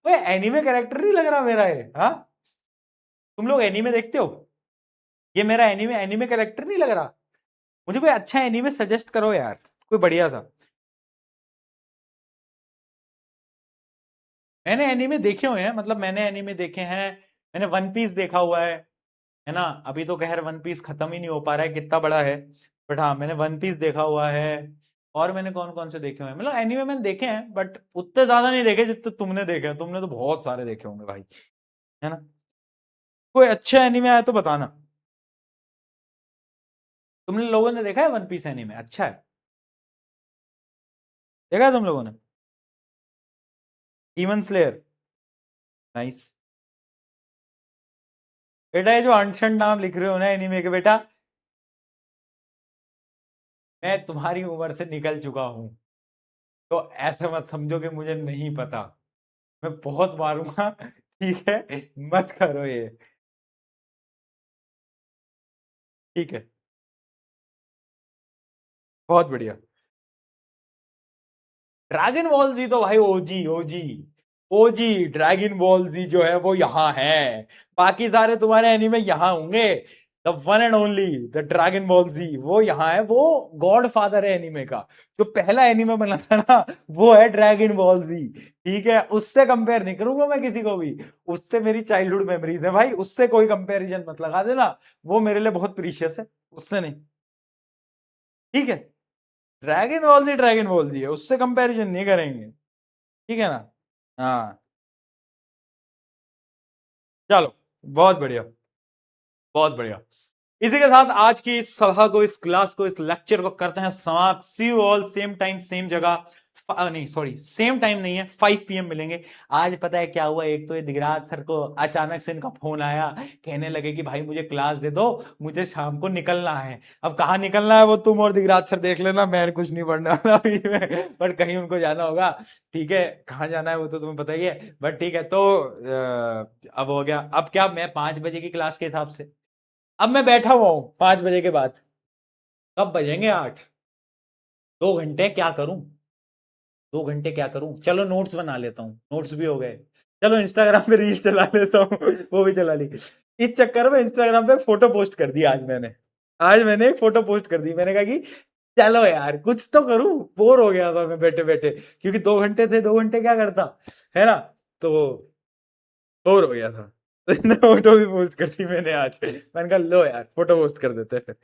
ओए एनीमे कैरेक्टर नहीं लग रहा मेरा ये? हाँ, तुम लोग एनीमे देखते हो? ये मेरा एनीमे एनीमे कैरेक्टर नहीं लग रहा? मुझे कोई अच्छा एनीमे सजेस्ट करो यार, कोई बढ़िया था। मैंने एनीमे देखे हुए हैं, मतलब मैंने एनीमे देखे हैं। मैंने वन पीस देखा हुआ है ना? अभी तो खैर वन पीस खत्म ही नहीं हो पा रहा है, कितना बड़ा है। बट हाँ, मैंने वन पीस देखा हुआ है। और मैंने कौन कौन से देखे हुए हैं, मतलब एनीमे मैंने देखे हैं, बट उतने ज्यादा नहीं देखे जितने तुमने देखे हैं। तुमने तो बहुत सारे देखे होंगे भाई, है ना? कोई अच्छा एनीमे आया तो बताना। तुम लोगों ने देखा है वन पीस एनीमे? अच्छा है? देखा है तुम लोगों ने? Demon slayer, nice. बेटा ये जो अनशन नाम लिख रहे हो ना एनीमे के, बेटा मैं तुम्हारी उम्र से निकल चुका हूं, तो ऐसे मत समझो कि मुझे नहीं पता। मैं बहुत मारूंगा, ठीक है, मत करो ये। ठीक है, बहुत बढ़िया। ड्रैगन बॉल जी तो भाई ओजी ओजी ओजी, ड्रैगन बॉल जी जो है वो यहाँ है। बाकी सारे तुम्हारे एनीमे यहाँ होंगे। The one and only the Dragon Ball Z वो यहाँ है, वो गॉड फादर है एनीमे का। जो पहला एनीमे बना था ना, वो है ड्रैगन बॉल जी। ठीक है, उससे कंपेयर नहीं करूंगा मैं किसी को भी। उससे मेरी चाइल्डहुड मेमोरीज है भाई, उससे कोई कंपैरिजन मत लगा देना। वो मेरे लिए बहुत प्रीशियस है, उससे नहीं। ठीक है, ड्रैगन बॉल जी है, उससे कंपैरिजन नहीं करेंगे। ठीक है ना। हाँ, चलो, बहुत बढ़िया, बहुत बढ़िया। इसी के साथ आज की इस सभा को, इस क्लास को, इस लेक्चर को करते हैं समाप्त। See you all same time same जगह। नहीं सॉरी, सेम टाइम नहीं है, 5 PM मिलेंगे। आज पता है क्या हुआ, एक तो ये दिगराज सर को अचानक से इनका फोन आया, कहने लगे कि भाई मुझे क्लास दे दो, मुझे शाम को निकलना है। अब कहाँ निकलना है वो तुम और दिगराज सर देख लेना, मैं कुछ नहीं पढ़ने वाला अभी में, बट कहीं उनको जाना होगा। ठीक है, कहाँ जाना है वो तो तुम्हें पता ही है, बट ठीक है। तो अब हो गया, अब क्या, मैं 5 बजे की क्लास के हिसाब से अब मैं बैठा हुआ हूं 5 बजे के बाद। कब बजेंगे 8? 2 घंटे क्या करूं? 2 घंटे क्या करूं? चलो नोट्स बना लेता हूँ, नोट्स भी हो गए। चलो इंस्टाग्राम पे रील चला लेता हूँ, वो भी चला ली। इस चक्कर में इंस्टाग्राम पे फोटो पोस्ट कर दी आज मैंने एक फोटो पोस्ट कर दी। मैंने कहा कि चलो यार कुछ तो करूं, बोर हो गया था मैं बैठे बैठे, क्योंकि 2 घंटे थे, 2 घंटे क्या करता, है ना। तो बोर हो गया था, तो फोटो भी पोस्ट कर दी मैंने आज। मैंने कहा लो यार फोटो पोस्ट कर देते हैं।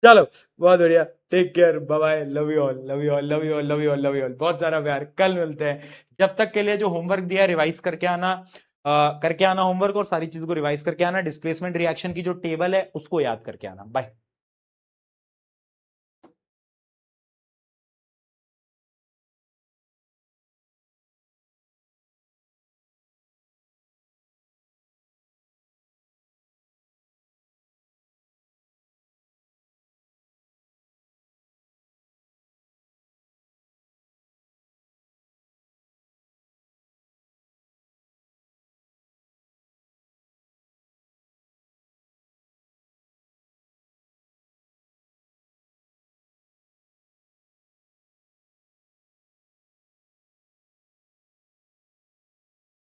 चलो, बहुत बढ़िया। Take care, bye bye, love you all, love you all, love you all, love you all, love you all, बहुत सारा प्यार। कल मिलते हैं। जब तक के लिए जो होमवर्क दिया है रिवाइज करके आना, करके आना होमवर्क, और सारी चीजों को रिवाइज करके आना। डिस्प्लेसमेंट रिएक्शन की जो टेबल है उसको याद करके आना। बाय।